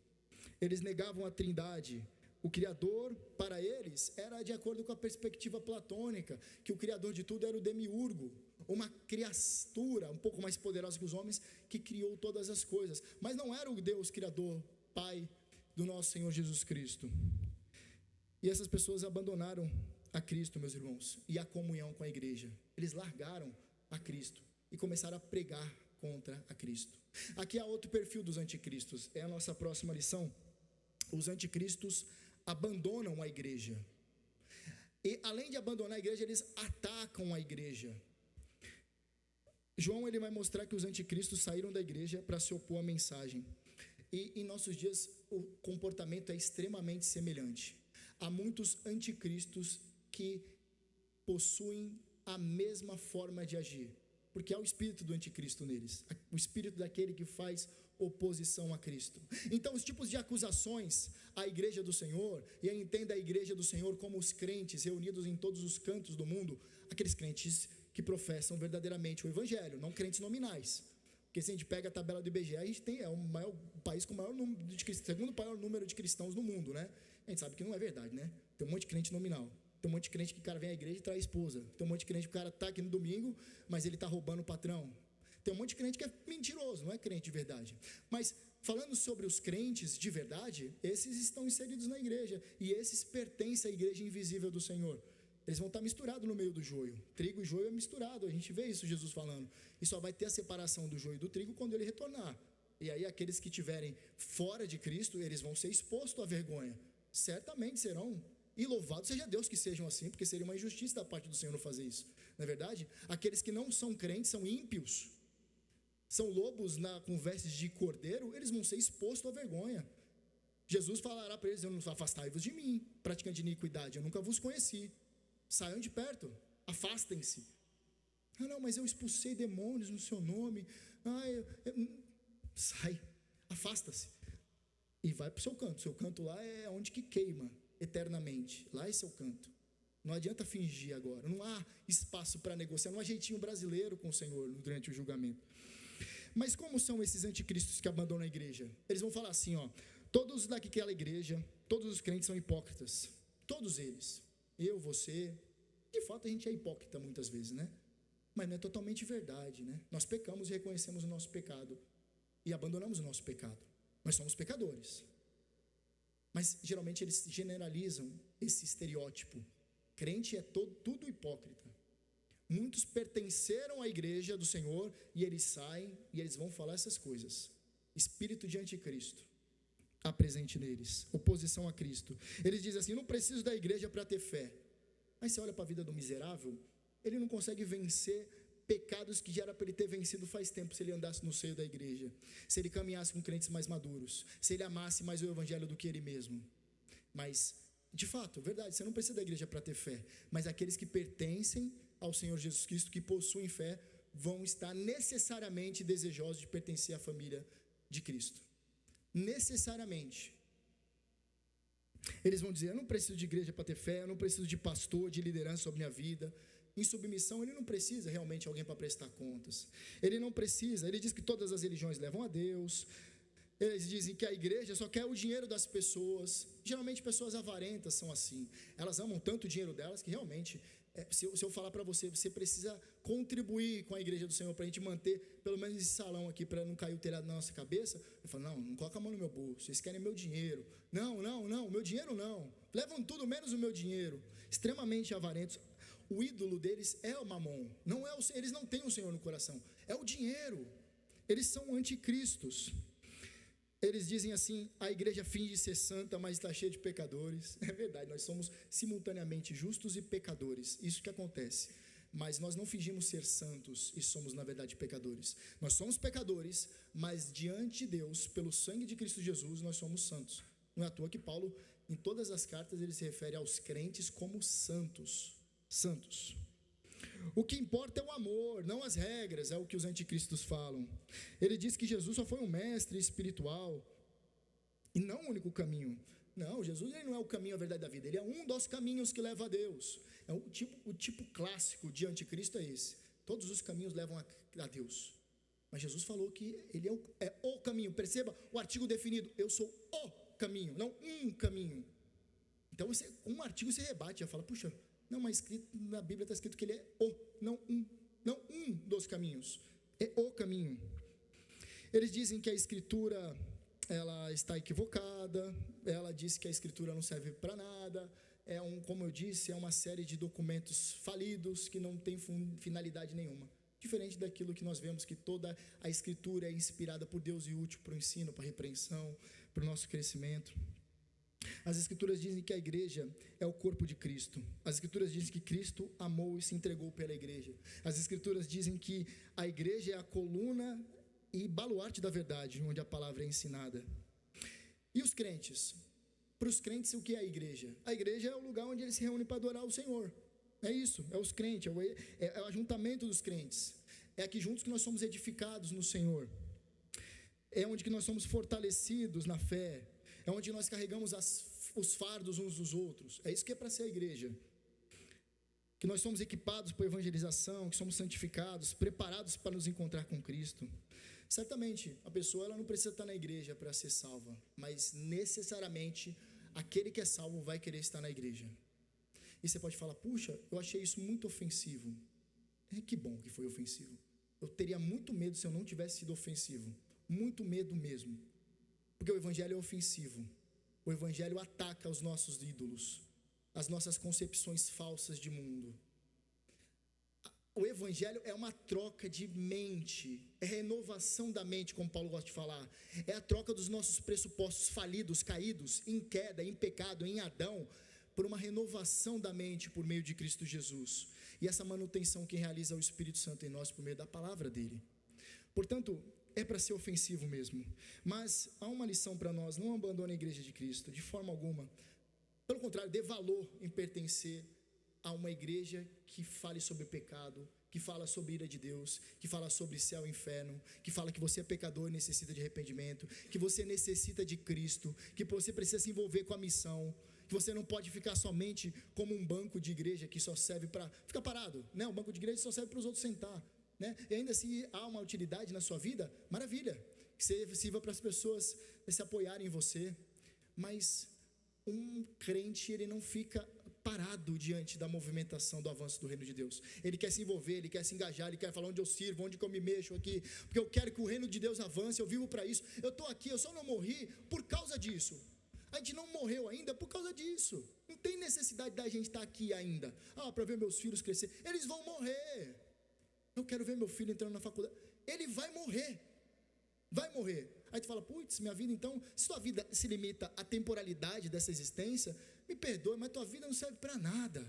Eles negavam a Trindade. O Criador, para eles, era de acordo com a perspectiva platônica, que o Criador de tudo era o demiurgo, uma criatura um pouco mais poderosa que os homens, que criou todas as coisas, mas não era o Deus Criador, Pai do nosso Senhor Jesus Cristo. E essas pessoas abandonaram a Cristo, meus irmãos, e a comunhão com a igreja. Eles largaram a Cristo e começaram a pregar contra a Cristo. Aqui há outro perfil dos anticristos, é a nossa próxima lição. Os anticristos abandonam a igreja, e além de abandonar a igreja, eles atacam a igreja. João ele vai mostrar que os anticristos saíram da igreja para se opor à mensagem, e em nossos dias o comportamento é extremamente semelhante. Há muitos anticristos que possuem a mesma forma de agir, porque há o espírito do anticristo neles, o espírito daquele que faz oposição a Cristo. Então os tipos de acusações à igreja do Senhor, e entenda a igreja do Senhor como os crentes reunidos em todos os cantos do mundo, aqueles crentes que professam verdadeiramente o Evangelho, não crentes nominais, Porque se a gente pega a tabela do IBGE, a gente é o país com o maior número de cristãos, segundo maior número de cristãos no mundo, né? A gente sabe que não é verdade, né? Tem um monte de crente nominal. Tem um monte de crente que o cara vem à igreja e traz a esposa. Tem um monte de crente que o cara está aqui no domingo, mas ele está roubando o patrão. Tem um monte de crente que é mentiroso, não é crente de verdade. Mas falando sobre os crentes de verdade, esses estão inseridos na igreja. E esses pertencem à igreja invisível do Senhor. Eles vão estar misturados no meio do joio. Trigo e joio é misturado. A gente vê isso Jesus falando. E só vai ter a separação do joio e do trigo quando ele retornar. E aí aqueles que estiverem fora de Cristo, eles vão ser expostos à vergonha. Certamente serão. E louvado seja Deus que sejam assim, porque seria uma injustiça da parte do Senhor não fazer isso. Não é verdade? Aqueles que não são crentes são ímpios. São lobos com vestes de cordeiro, eles vão ser expostos à vergonha. Jesus falará para eles: afastai-vos de mim, praticante de iniquidade, eu nunca vos conheci. Saiam de perto, afastem-se. Não, mas eu expulsei demônios no seu nome. Sai, afasta-se. E vai para o seu canto. Seu canto lá é onde que queima eternamente. Lá é seu canto. Não adianta fingir agora. Não há espaço para negociar. Não há jeitinho brasileiro com o Senhor durante o julgamento. Mas como são esses anticristos que abandonam a igreja? Eles vão falar assim, todos daquela igreja, todos os crentes são hipócritas. Todos eles. Eu, você. De fato a gente é hipócrita muitas vezes, né? Mas não é totalmente verdade, né? Nós pecamos e reconhecemos o nosso pecado. E abandonamos o nosso pecado. Nós somos pecadores. Mas geralmente eles generalizam esse estereótipo. Crente é tudo hipócrita. Muitos pertenceram à igreja do Senhor e eles saem e eles vão falar essas coisas. Espírito de anticristo está presente neles. Oposição a Cristo. Eles dizem assim: não preciso da igreja para ter fé. Mas você olha para a vida do miserável, ele não consegue vencer pecados que já era para ele ter vencido faz tempo, se ele andasse no seio da igreja, se ele caminhasse com crentes mais maduros, se ele amasse mais o evangelho do que ele mesmo. Mas, de fato, verdade, você não precisa da igreja para ter fé, mas aqueles que pertencem ao Senhor Jesus Cristo, que possuem fé, vão estar necessariamente desejosos de pertencer à família de Cristo. Necessariamente. Eles vão dizer: eu não preciso de igreja para ter fé, eu não preciso de pastor, de liderança sobre minha vida. Em submissão, ele não precisa realmente de alguém para prestar contas. Ele não precisa, ele diz que todas as religiões levam a Deus. Eles dizem que a igreja só quer o dinheiro das pessoas. Geralmente pessoas avarentas são assim. Elas amam tanto o dinheiro delas que realmente, se eu falar para você, você precisa contribuir com a igreja do Senhor para a gente manter pelo menos esse salão aqui, para não cair o telhado na nossa cabeça. Eu falo: não coloca a mão no meu bolso, vocês querem meu dinheiro. Não, meu dinheiro não. Levam tudo menos o meu dinheiro. Extremamente avarentos. O ídolo deles é o mamon. Eles não têm o Senhor no coração. É o dinheiro. Eles são anticristos. Eles dizem assim: a igreja finge ser santa, mas está cheia de pecadores. É verdade, nós somos simultaneamente justos e pecadores. Isso que acontece. Mas nós não fingimos ser santos e somos na verdade pecadores. Nós somos pecadores, mas diante de Deus, pelo sangue de Cristo Jesus, nós somos santos. Não é à toa que Paulo, em todas as cartas, ele se refere aos crentes como santos. Santos. O que importa é o amor, não as regras, é o que os anticristos falam. Ele diz que Jesus só foi um mestre espiritual e não o único caminho. Não, Jesus ele não é o caminho, a verdade da vida. Ele é um dos caminhos que leva a Deus. O tipo clássico de anticristo é esse. Todos os caminhos levam a Deus. Mas Jesus falou que ele é o caminho. Perceba o artigo definido: eu sou o caminho, não um caminho. Então um artigo se rebate, já fala: puxa, não, mas na Bíblia está escrito que ele é não um dos caminhos, é o caminho. Eles dizem que a Escritura ela está equivocada, ela diz que a Escritura não serve para nada, como eu disse, é uma série de documentos falidos que não tem finalidade nenhuma. Diferente daquilo que nós vemos, que toda a Escritura é inspirada por Deus e útil para o ensino, para a repreensão, para o nosso crescimento. As Escrituras dizem que a igreja é o corpo de Cristo. As Escrituras dizem que Cristo amou e se entregou pela igreja. As Escrituras dizem que a igreja é a coluna e baluarte da verdade, onde a palavra é ensinada. E os crentes? Para os crentes, o que é a igreja? A igreja é o lugar onde eles se reúnem para adorar o Senhor. É isso, é os crentes, é o ajuntamento dos crentes. É aqui juntos que nós somos edificados no Senhor. É onde que nós somos fortalecidos na fé. É onde nós carregamos os fardos uns dos outros. É isso que é para ser a igreja. Que nós somos equipados para a evangelização, que somos santificados, preparados para nos encontrar com Cristo. Certamente, a pessoa ela não precisa estar na igreja para ser salva, mas necessariamente aquele que é salvo vai querer estar na igreja. E você pode falar, puxa, eu achei isso muito ofensivo. Que bom que foi ofensivo. Eu teria muito medo se eu não tivesse sido ofensivo. Muito medo mesmo. Porque o evangelho é ofensivo. O evangelho ataca os nossos ídolos, as nossas concepções falsas de mundo. O evangelho é uma troca de mente, é renovação da mente, como Paulo gosta de falar. É a troca dos nossos pressupostos falidos, caídos, em queda, em pecado, em Adão, por uma renovação da mente por meio de Cristo Jesus. E essa manutenção que realiza o Espírito Santo em nós por meio da palavra dele. Portanto, é para ser ofensivo mesmo. Mas há uma lição para nós: não abandone a igreja de Cristo, de forma alguma. Pelo contrário, dê valor em pertencer a uma igreja que fale sobre pecado, que fala sobre ira de Deus, que fala sobre céu e inferno, que fala que você é pecador e necessita de arrependimento, que você necessita de Cristo, que você precisa se envolver com a missão, que você não pode ficar somente como um banco de igreja que só serve para ficar parado, né? O banco de igreja só serve para os outros sentar, né? E ainda se há uma utilidade na sua vida, maravilha, que você sirva para as pessoas se apoiarem em você, mas um crente, ele não fica parado diante da movimentação do avanço do reino de Deus. Ele quer se envolver, ele quer se engajar, ele quer falar onde eu sirvo, onde que eu me mexo aqui, porque eu quero que o reino de Deus avance, eu vivo para isso, eu estou aqui, eu só não morri por causa disso. A gente não morreu ainda por causa disso. Não tem necessidade da gente estar aqui ainda, para ver meus filhos crescer. Eles vão morrer. Eu quero ver meu filho entrando na faculdade. Ele vai morrer. Vai morrer. Aí tu fala, putz, minha vida então, se tua vida se limita à temporalidade dessa existência, me perdoe, mas tua vida não serve para nada.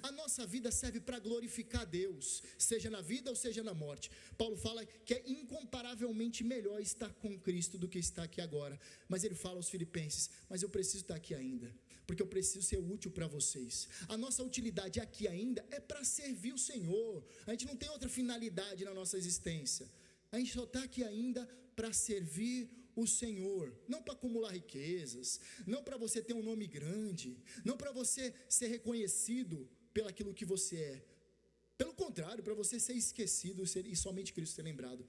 A nossa vida serve para glorificar Deus, seja na vida ou seja na morte. Paulo fala que é incomparavelmente melhor estar com Cristo do que estar aqui agora. Mas ele fala aos filipenses, mas eu preciso estar aqui ainda, porque eu preciso ser útil para vocês. A nossa utilidade aqui ainda é para servir o Senhor. A gente não tem outra finalidade na nossa existência. A gente só está aqui ainda para servir o Senhor, não para acumular riquezas, não para você ter um nome grande, não para você ser reconhecido pelaquilo que você é. Pelo contrário, para você ser esquecido e somente Cristo ser lembrado.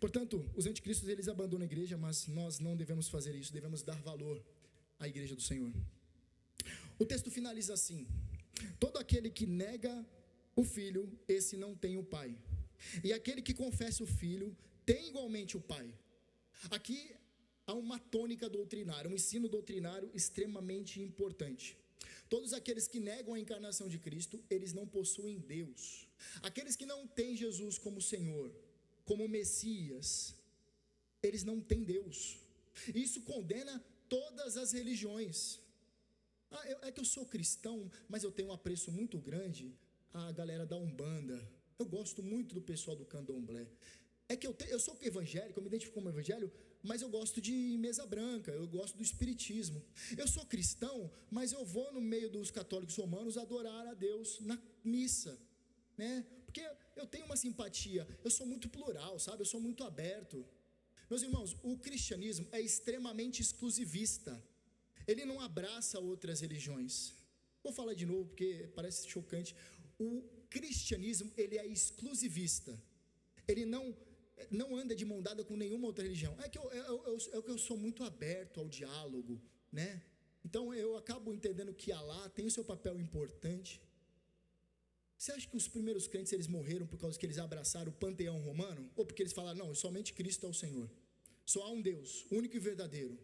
Portanto, os anticristos, eles abandonam a igreja, mas nós não devemos fazer isso, devemos dar valor à igreja do Senhor. O texto finaliza assim: todo aquele que nega o filho, esse não tem o pai, e aquele que confessa o filho, tem igualmente o pai. Aqui há uma tônica doutrinária, um ensino doutrinário extremamente importante. Todos aqueles que negam a encarnação de Cristo, eles não possuem Deus. Aqueles que não têm Jesus como Senhor, como Messias, eles não têm Deus. Isso condena todas as religiões. É que eu sou cristão, mas eu tenho um apreço muito grande à galera da Umbanda. Eu gosto muito do pessoal do Candomblé. É que eu sou evangélico, eu me identifico como evangélico, mas eu gosto de mesa branca, eu gosto do espiritismo. Eu sou cristão, mas eu vou no meio dos católicos romanos adorar a Deus na missa, né? Porque eu tenho uma simpatia, eu sou muito plural, sabe? Eu sou muito aberto. Meus irmãos, o cristianismo é extremamente exclusivista. Ele não abraça outras religiões. Vou falar de novo porque parece chocante. O cristianismo, ele é exclusivista. Ele não anda de mão dada com nenhuma outra religião. É que eu sou muito aberto ao diálogo, né? Então eu acabo entendendo que Alá tem o seu papel importante. Você acha que os primeiros crentes, eles morreram por causa que eles abraçaram o panteão romano? Ou porque eles falaram, não, somente Cristo é o Senhor, só há um Deus, único e verdadeiro?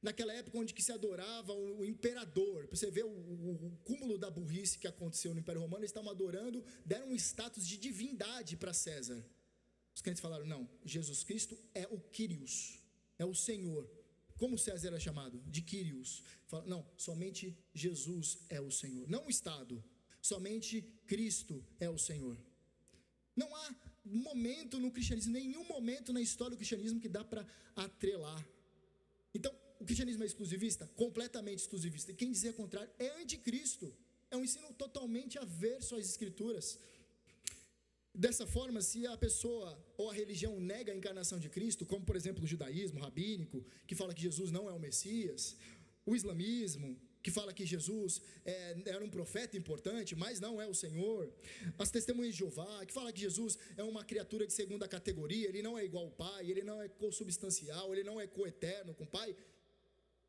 Naquela época onde que se adorava o imperador, para você ver o cúmulo da burrice que aconteceu no Império Romano, eles estavam adorando, deram um status de divindade para César. Os crentes falaram, não, Jesus Cristo é o Kyrios, é o Senhor. Como César era chamado? De Kyrios. Não, somente Jesus é o Senhor, não o Estado, somente Cristo é o Senhor. Não há momento no cristianismo, nenhum momento na história do cristianismo que dá para atrelar. Então, o cristianismo é exclusivista? Completamente exclusivista. E quem dizer o contrário é anticristo. É um ensino totalmente averso às escrituras. Dessa forma, se a pessoa ou a religião nega a encarnação de Cristo, como por exemplo o judaísmo rabínico, que fala que Jesus não é o Messias, o islamismo, que fala que Jesus era um profeta importante, mas não é o Senhor. As testemunhas de Jeová, que fala que Jesus é uma criatura de segunda categoria, ele não é igual ao Pai, ele não é consubstancial, ele não é coeterno com o Pai.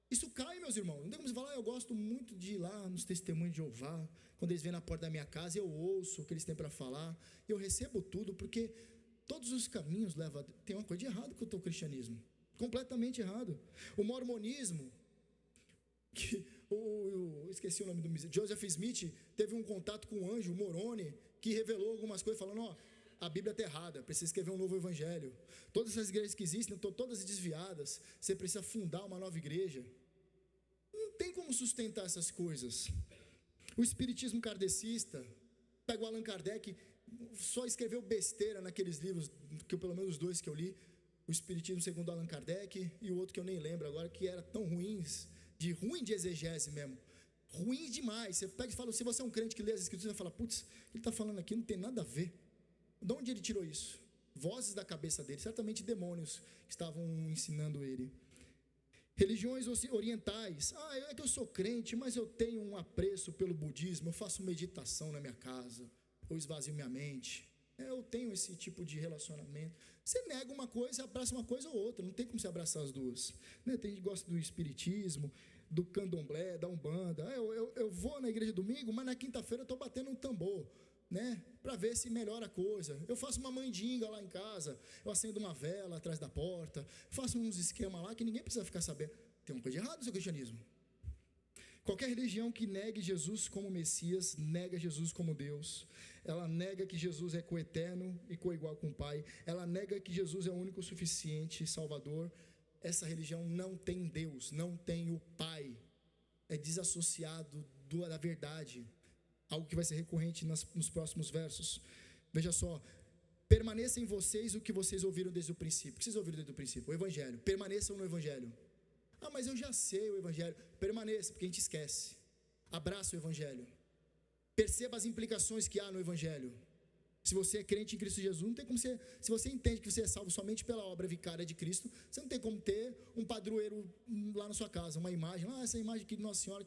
Isso cai, meus irmãos. Não tem como você falar, eu gosto muito de ir lá nos testemunhos de Jeová, quando eles vêm na porta da minha casa, eu ouço o que eles têm para falar, eu recebo tudo, porque todos os caminhos levam. Tem uma coisa de errado com o teu cristianismo, completamente errado. O mormonismo, esqueci o nome do Joseph Smith, teve um contato com um anjo, Moroni, que revelou algumas coisas, falando, a Bíblia está errada, precisa escrever um novo evangelho. Todas essas igrejas que existem, estão todas desviadas, você precisa fundar uma nova igreja. Não tem como sustentar essas coisas. O espiritismo kardecista, pega o Allan Kardec, só escreveu besteira naqueles livros, que pelo menos os dois que eu li, o Espiritismo segundo Allan Kardec, e o outro que eu nem lembro agora, que era tão ruins, ruim de exegese mesmo, ruim demais. Você pega e fala, se você é um crente que lê as escrituras, você vai falar, putz, ele está falando aqui, não tem nada a ver. De onde ele tirou isso? Vozes da cabeça dele, certamente demônios que estavam ensinando ele. Religiões orientais, é que eu sou crente, mas eu tenho um apreço pelo budismo, eu faço meditação na minha casa, eu esvazio minha mente, eu tenho esse tipo de relacionamento. Você nega uma coisa, abraça uma coisa ou outra, não tem como você abraçar as duas, né? Tem gente que gosta do espiritismo, do candomblé, da umbanda. Eu vou na igreja domingo, mas na quinta-feira eu estou batendo um tambor, né? Para ver se melhora a coisa. Eu faço uma mandinga lá em casa, eu acendo uma vela atrás da porta, faço uns esquemas lá que ninguém precisa ficar sabendo. Tem uma coisa errada no seu cristianismo. Qualquer religião que negue Jesus como Messias, nega Jesus como Deus. Ela nega que Jesus é coeterno e coigual com o Pai. Ela nega que Jesus é o único suficiente Salvador. Essa religião não tem Deus, não tem o Pai. É desassociado da verdade. Algo que vai ser recorrente nos próximos versos. Veja só. Permaneça em vocês o que vocês ouviram desde o princípio. O que vocês ouviram desde o princípio? O Evangelho. Permaneçam no Evangelho. Mas eu já sei o Evangelho. Permaneça, porque a gente esquece. Abraça o Evangelho. Perceba as implicações que há no Evangelho. Se você é crente em Cristo Jesus, não tem como você. Se você entende que você é salvo somente pela obra vicária de Cristo, você não tem como ter um padroeiro lá na sua casa, uma imagem. Essa imagem aqui de Nossa Senhora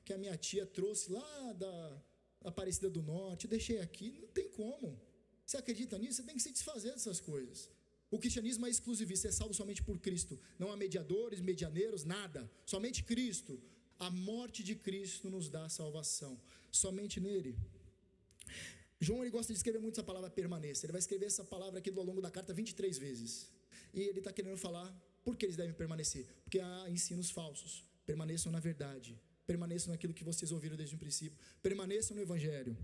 que a minha tia trouxe lá da Aparecida do Norte, deixei aqui. Não tem como. Você acredita nisso? Você tem que se desfazer dessas coisas. O cristianismo é exclusivista, é salvo somente por Cristo. Não há mediadores, medianeiros, nada. Somente Cristo. A morte de Cristo nos dá salvação. Somente nele. João, ele gosta de escrever muito essa palavra permaneça. Ele vai escrever essa palavra aqui ao longo da carta 23 vezes. E ele está querendo falar por que eles devem permanecer. Porque há ensinos falsos. Permaneçam na verdade. Permaneçam naquilo que vocês ouviram desde o princípio. Permaneçam no Evangelho.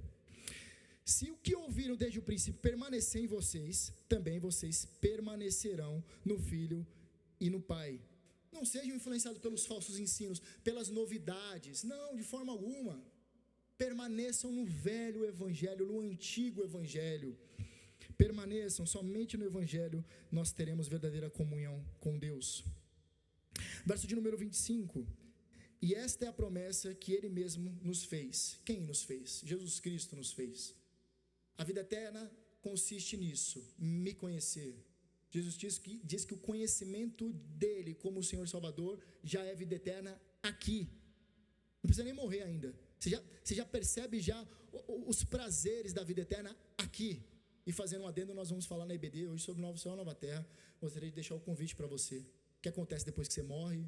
Se o que ouviram desde o princípio permanecer em vocês, também vocês permanecerão no Filho e no Pai. Não sejam influenciados pelos falsos ensinos, pelas novidades. Não, de forma alguma. Permaneçam no velho Evangelho, no antigo Evangelho. Permaneçam somente no Evangelho, nós teremos verdadeira comunhão com Deus. Verso de número 25. E esta é a promessa que Ele mesmo nos fez. Quem nos fez? Jesus Cristo nos fez. A vida eterna consiste nisso, me conhecer. Jesus diz que o conhecimento dele como o Senhor e Salvador já é vida eterna aqui. Não precisa nem morrer ainda. Você já percebe já os prazeres da vida eterna aqui. E fazendo um adendo, nós vamos falar na EBD hoje sobre o Novo Céu e a Nova Terra. Gostaria de deixar o convite para você. O que acontece depois que você morre?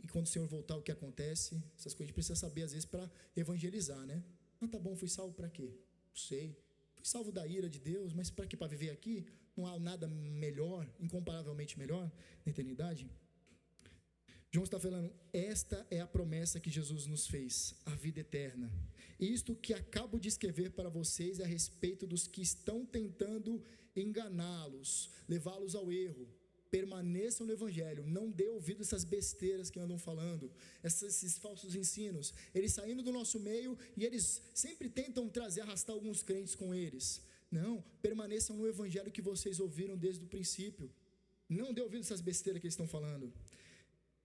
E quando o Senhor voltar, o que acontece? Essas coisas a gente precisa saber às vezes para evangelizar, né? Tá bom, fui salvo para quê? Não sei. Fui salvo da ira de Deus, mas para quê? Para viver aqui? Não há nada melhor, incomparavelmente melhor na eternidade? João está falando, esta é a promessa que Jesus nos fez, a vida eterna. E isto que acabo de escrever para vocês é a respeito dos que estão tentando enganá-los, levá-los ao erro. Permaneçam no Evangelho, não dê ouvido a essas besteiras que andam falando, esses falsos ensinos. Eles saindo do nosso meio e eles sempre tentam arrastar alguns crentes com eles. Não, permaneçam no Evangelho que vocês ouviram desde o princípio. Não dê ouvido a essas besteiras que eles estão falando.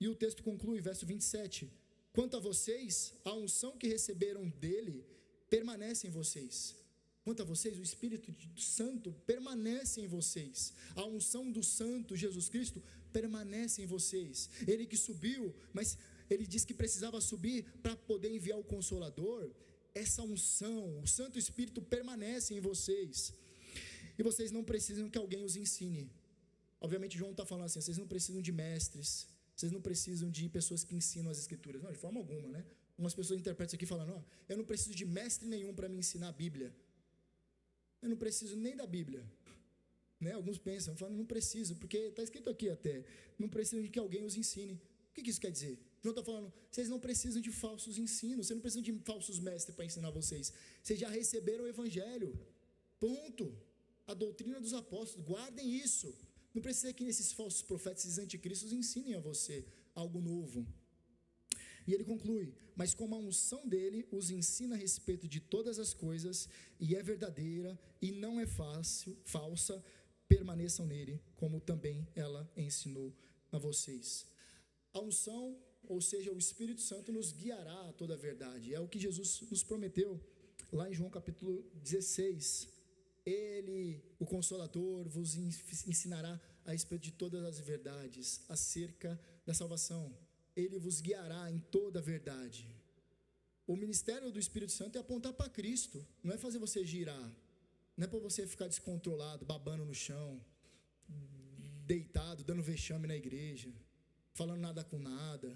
E o texto conclui, verso 27. Quanto a vocês, a unção que receberam dele permanece em vocês. Quanto a vocês, o Espírito Santo permanece em vocês. A unção do Santo Jesus Cristo permanece em vocês. Ele que subiu, mas ele disse que precisava subir para poder enviar o Consolador. Essa unção, o Santo Espírito permanece em vocês, e vocês não precisam que alguém os ensine. Obviamente João está falando assim, vocês não precisam de mestres, vocês não precisam de pessoas que ensinam as Escrituras, não, de forma alguma, né? Umas pessoas interpretam isso aqui falando, ó, eu não preciso de mestre nenhum para me ensinar a Bíblia, eu não preciso nem da Bíblia, né? Alguns pensam, falam, não preciso, porque está escrito aqui até, não precisam de que alguém os ensine. O que isso quer dizer? João está falando, vocês não precisam de falsos ensinos, vocês não precisam de falsos mestres para ensinar vocês, vocês já receberam o Evangelho, ponto. A doutrina dos apóstolos, guardem isso. Não precisa que esses falsos profetas, esses anticristos ensinem a você algo novo. E ele conclui, mas como a unção dele os ensina a respeito de todas as coisas, e é verdadeira, e não é falsa, permaneçam nele, como também ela ensinou a vocês. A unção, ou seja, o Espírito Santo nos guiará a toda a verdade, é o que Jesus nos prometeu, lá em João capítulo 16, ele, o Consolador, vos ensinará a respeito de todas as verdades, acerca da salvação, ele vos guiará em toda a verdade. O ministério do Espírito Santo é apontar para Cristo, não é fazer você girar, não é para você ficar descontrolado, babando no chão, deitado, dando vexame na igreja, falando nada com nada,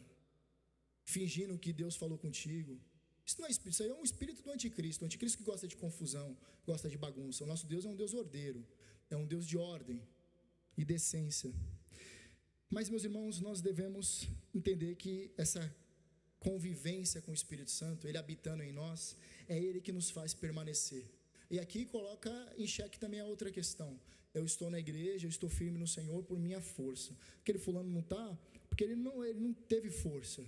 fingindo que Deus falou contigo. Isso não é espírito, isso aí é um espírito do anticristo, o anticristo que gosta de confusão, gosta de bagunça. O nosso Deus é um Deus ordeiro, é um Deus de ordem e decência. Mas, meus irmãos, nós devemos entender que essa convivência com o Espírito Santo, ele habitando em nós, é ele que nos faz permanecer. E aqui coloca em xeque também a outra questão. Eu estou na igreja, eu estou firme no Senhor por minha força. Aquele fulano não está, porque ele não teve força.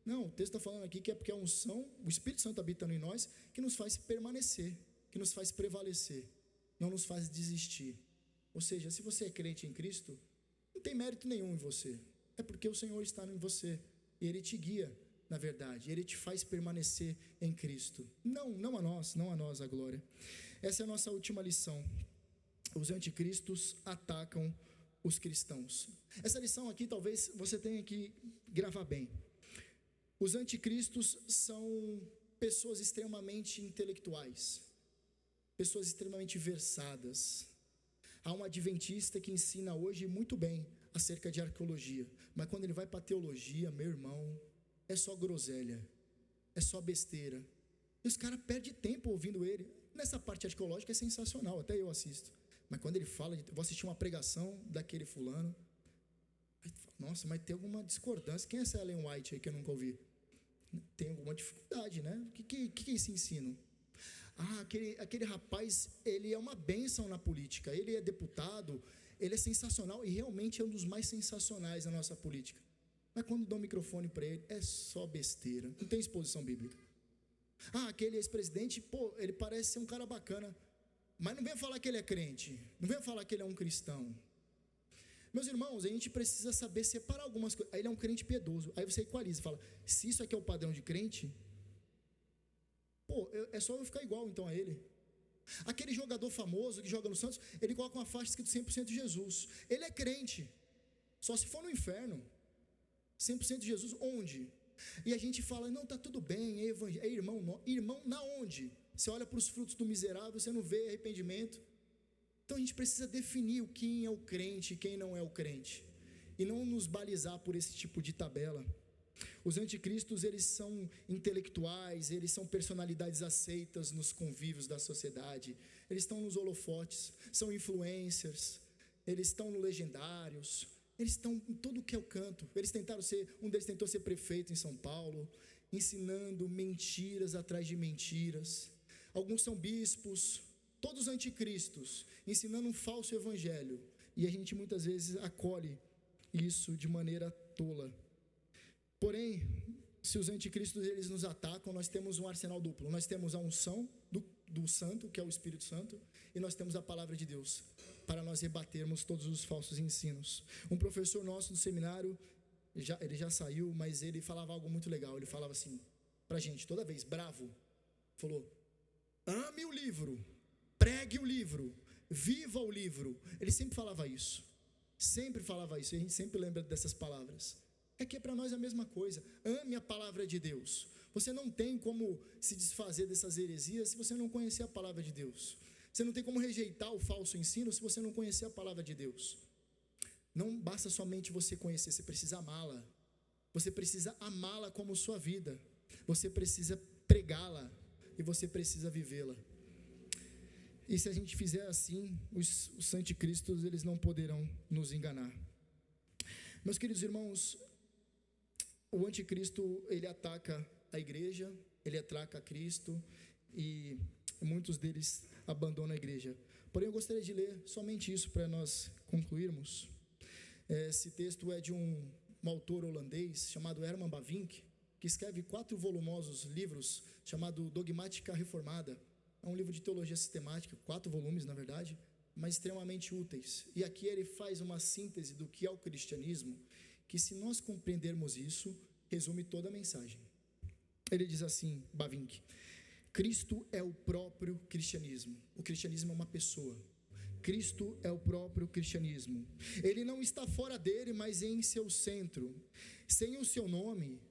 Não, o texto está falando aqui que é porque a unção, o Espírito Santo habitando em nós, que nos faz permanecer, que nos faz prevalecer, não nos faz desistir. Ou seja, se você é crente em Cristo, não tem mérito nenhum em você, é porque o Senhor está em você, e Ele te guia na verdade, Ele te faz permanecer em Cristo. Não a nós a glória. Essa é a nossa última lição. Os anticristos atacam os cristãos. Essa lição aqui talvez você tenha que gravar bem. Os anticristos são pessoas extremamente intelectuais, pessoas extremamente versadas. Há um adventista que ensina hoje muito bem acerca de arqueologia, mas quando ele vai para a teologia, meu irmão, é só groselha, é só besteira. E os caras perdem tempo ouvindo ele. Nessa parte arqueológica é sensacional, até eu assisto. Mas quando ele fala, vou assistir uma pregação daquele fulano, nossa, mas tem alguma discordância. Quem é essa Ellen White aí que eu nunca ouvi? Tem alguma dificuldade, né? O que é esse ensino? Aquele rapaz, ele é uma bênção na política, ele é deputado, ele é sensacional, e realmente é um dos mais sensacionais da nossa política. Mas quando dá um microfone para ele, é só besteira, não tem exposição bíblica. Aquele ex-presidente, ele parece ser um cara bacana, mas não venha falar que ele é crente, não venha falar que ele é um cristão. Meus irmãos, a gente precisa saber separar algumas coisas. Aí ele é um crente piedoso, aí você equaliza, fala, se isso aqui é o padrão de crente, é só eu ficar igual então a ele. Aquele jogador famoso que joga no Santos, ele coloca uma faixa escrito 100% de Jesus, ele é crente, só se for no inferno. 100% de Jesus, onde? E a gente fala, não, está tudo bem, é irmão na onde? Você olha para os frutos do miserável, você não vê arrependimento. Então a gente precisa definir quem é o crente e quem não é o crente, e não nos balizar por esse tipo de tabela. Os anticristos, eles são intelectuais, eles são personalidades aceitas nos convívios da sociedade, eles estão nos holofotes, são influencers, eles estão no legendários, eles estão em tudo que é o canto. Um deles tentou ser prefeito em São Paulo, ensinando mentiras atrás de mentiras. Alguns são bispos, todos anticristos, ensinando um falso evangelho, e a gente muitas vezes acolhe isso de maneira tola. Porém, se os anticristos eles nos atacam, nós temos um arsenal duplo. Nós temos a unção do Santo, que é o Espírito Santo, e nós temos a palavra de Deus, para nós rebatermos todos os falsos ensinos. Um professor nosso do seminário, ele já saiu, mas ele falava algo muito legal. Ele falava assim para a gente, toda vez, bravo, falou, ame o livro, pregue o livro, viva o livro. Ele sempre falava isso, e a gente sempre lembra dessas palavras. É que para nós é a mesma coisa. Ame a palavra de Deus. Você não tem como se desfazer dessas heresias se você não conhecer a palavra de Deus. Você não tem como rejeitar o falso ensino se você não conhecer a palavra de Deus. Não basta somente você conhecer, você precisa amá-la. Você precisa amá-la como sua vida. Você precisa pregá-la e você precisa vivê-la. E se a gente fizer assim, os anticristos, eles não poderão nos enganar. Meus queridos irmãos, o anticristo, ele ataca a igreja, ele ataca a Cristo, e muitos deles abandonam a igreja. Porém, eu gostaria de ler somente isso para nós concluirmos. Esse texto é de um autor holandês chamado Herman Bavinck, que escreve 4 volumosos livros, chamado Dogmática Reformada. É um livro de teologia sistemática, 4 volumes na verdade, mas extremamente úteis. E aqui ele faz uma síntese do que é o cristianismo, que se nós compreendermos isso, resume toda a mensagem. Ele diz assim, Bavinck: Cristo é o próprio cristianismo. O cristianismo é uma pessoa. Cristo é o próprio cristianismo. Ele não está fora dele, mas em seu centro. Sem o seu nome,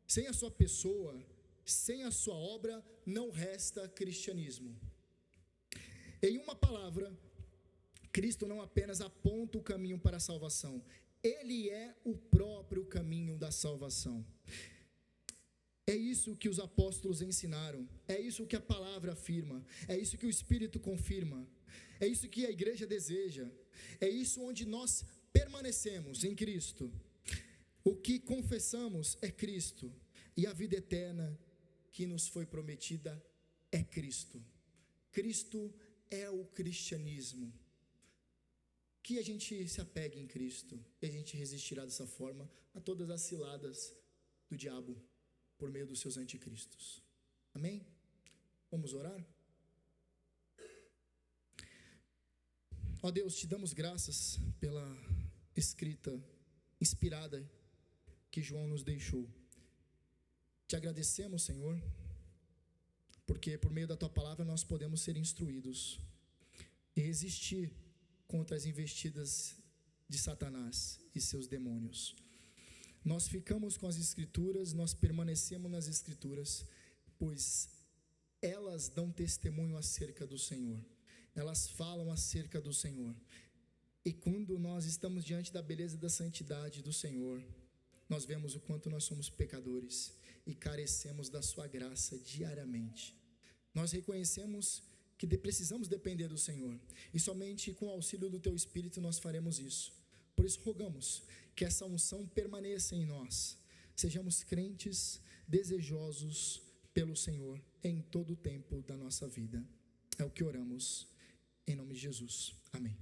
sem a sua pessoa, sem a sua obra, não resta cristianismo. Em uma palavra, Cristo não apenas aponta o caminho para a salvação, Ele é o próprio caminho da salvação. É isso que os apóstolos ensinaram, é isso que a palavra afirma, é isso que o Espírito confirma, é isso que a igreja deseja, é isso onde nós permanecemos em Cristo. O que confessamos é Cristo, e a vida eterna que nos foi prometida é Cristo. Cristo é o cristianismo. Que a gente se apegue em Cristo, e a gente resistirá dessa forma a todas as ciladas do diabo, por meio dos seus anticristos. Amém? Vamos orar? Ó Deus, te damos graças pela escrita inspirada que João nos deixou. Te agradecemos, Senhor, porque por meio da tua palavra nós podemos ser instruídos e resistir contra as investidas de Satanás e seus demônios. Nós ficamos com as Escrituras, nós permanecemos nas Escrituras, pois elas dão testemunho acerca do Senhor, elas falam acerca do Senhor, e quando nós estamos diante da beleza e da santidade do Senhor, nós vemos o quanto nós somos pecadores e carecemos da sua graça diariamente. Nós reconhecemos que precisamos depender do Senhor, e somente com o auxílio do teu Espírito nós faremos isso. Por isso rogamos que essa unção permaneça em nós, sejamos crentes, desejosos pelo Senhor em todo o tempo da nossa vida. É o que oramos em nome de Jesus. Amém.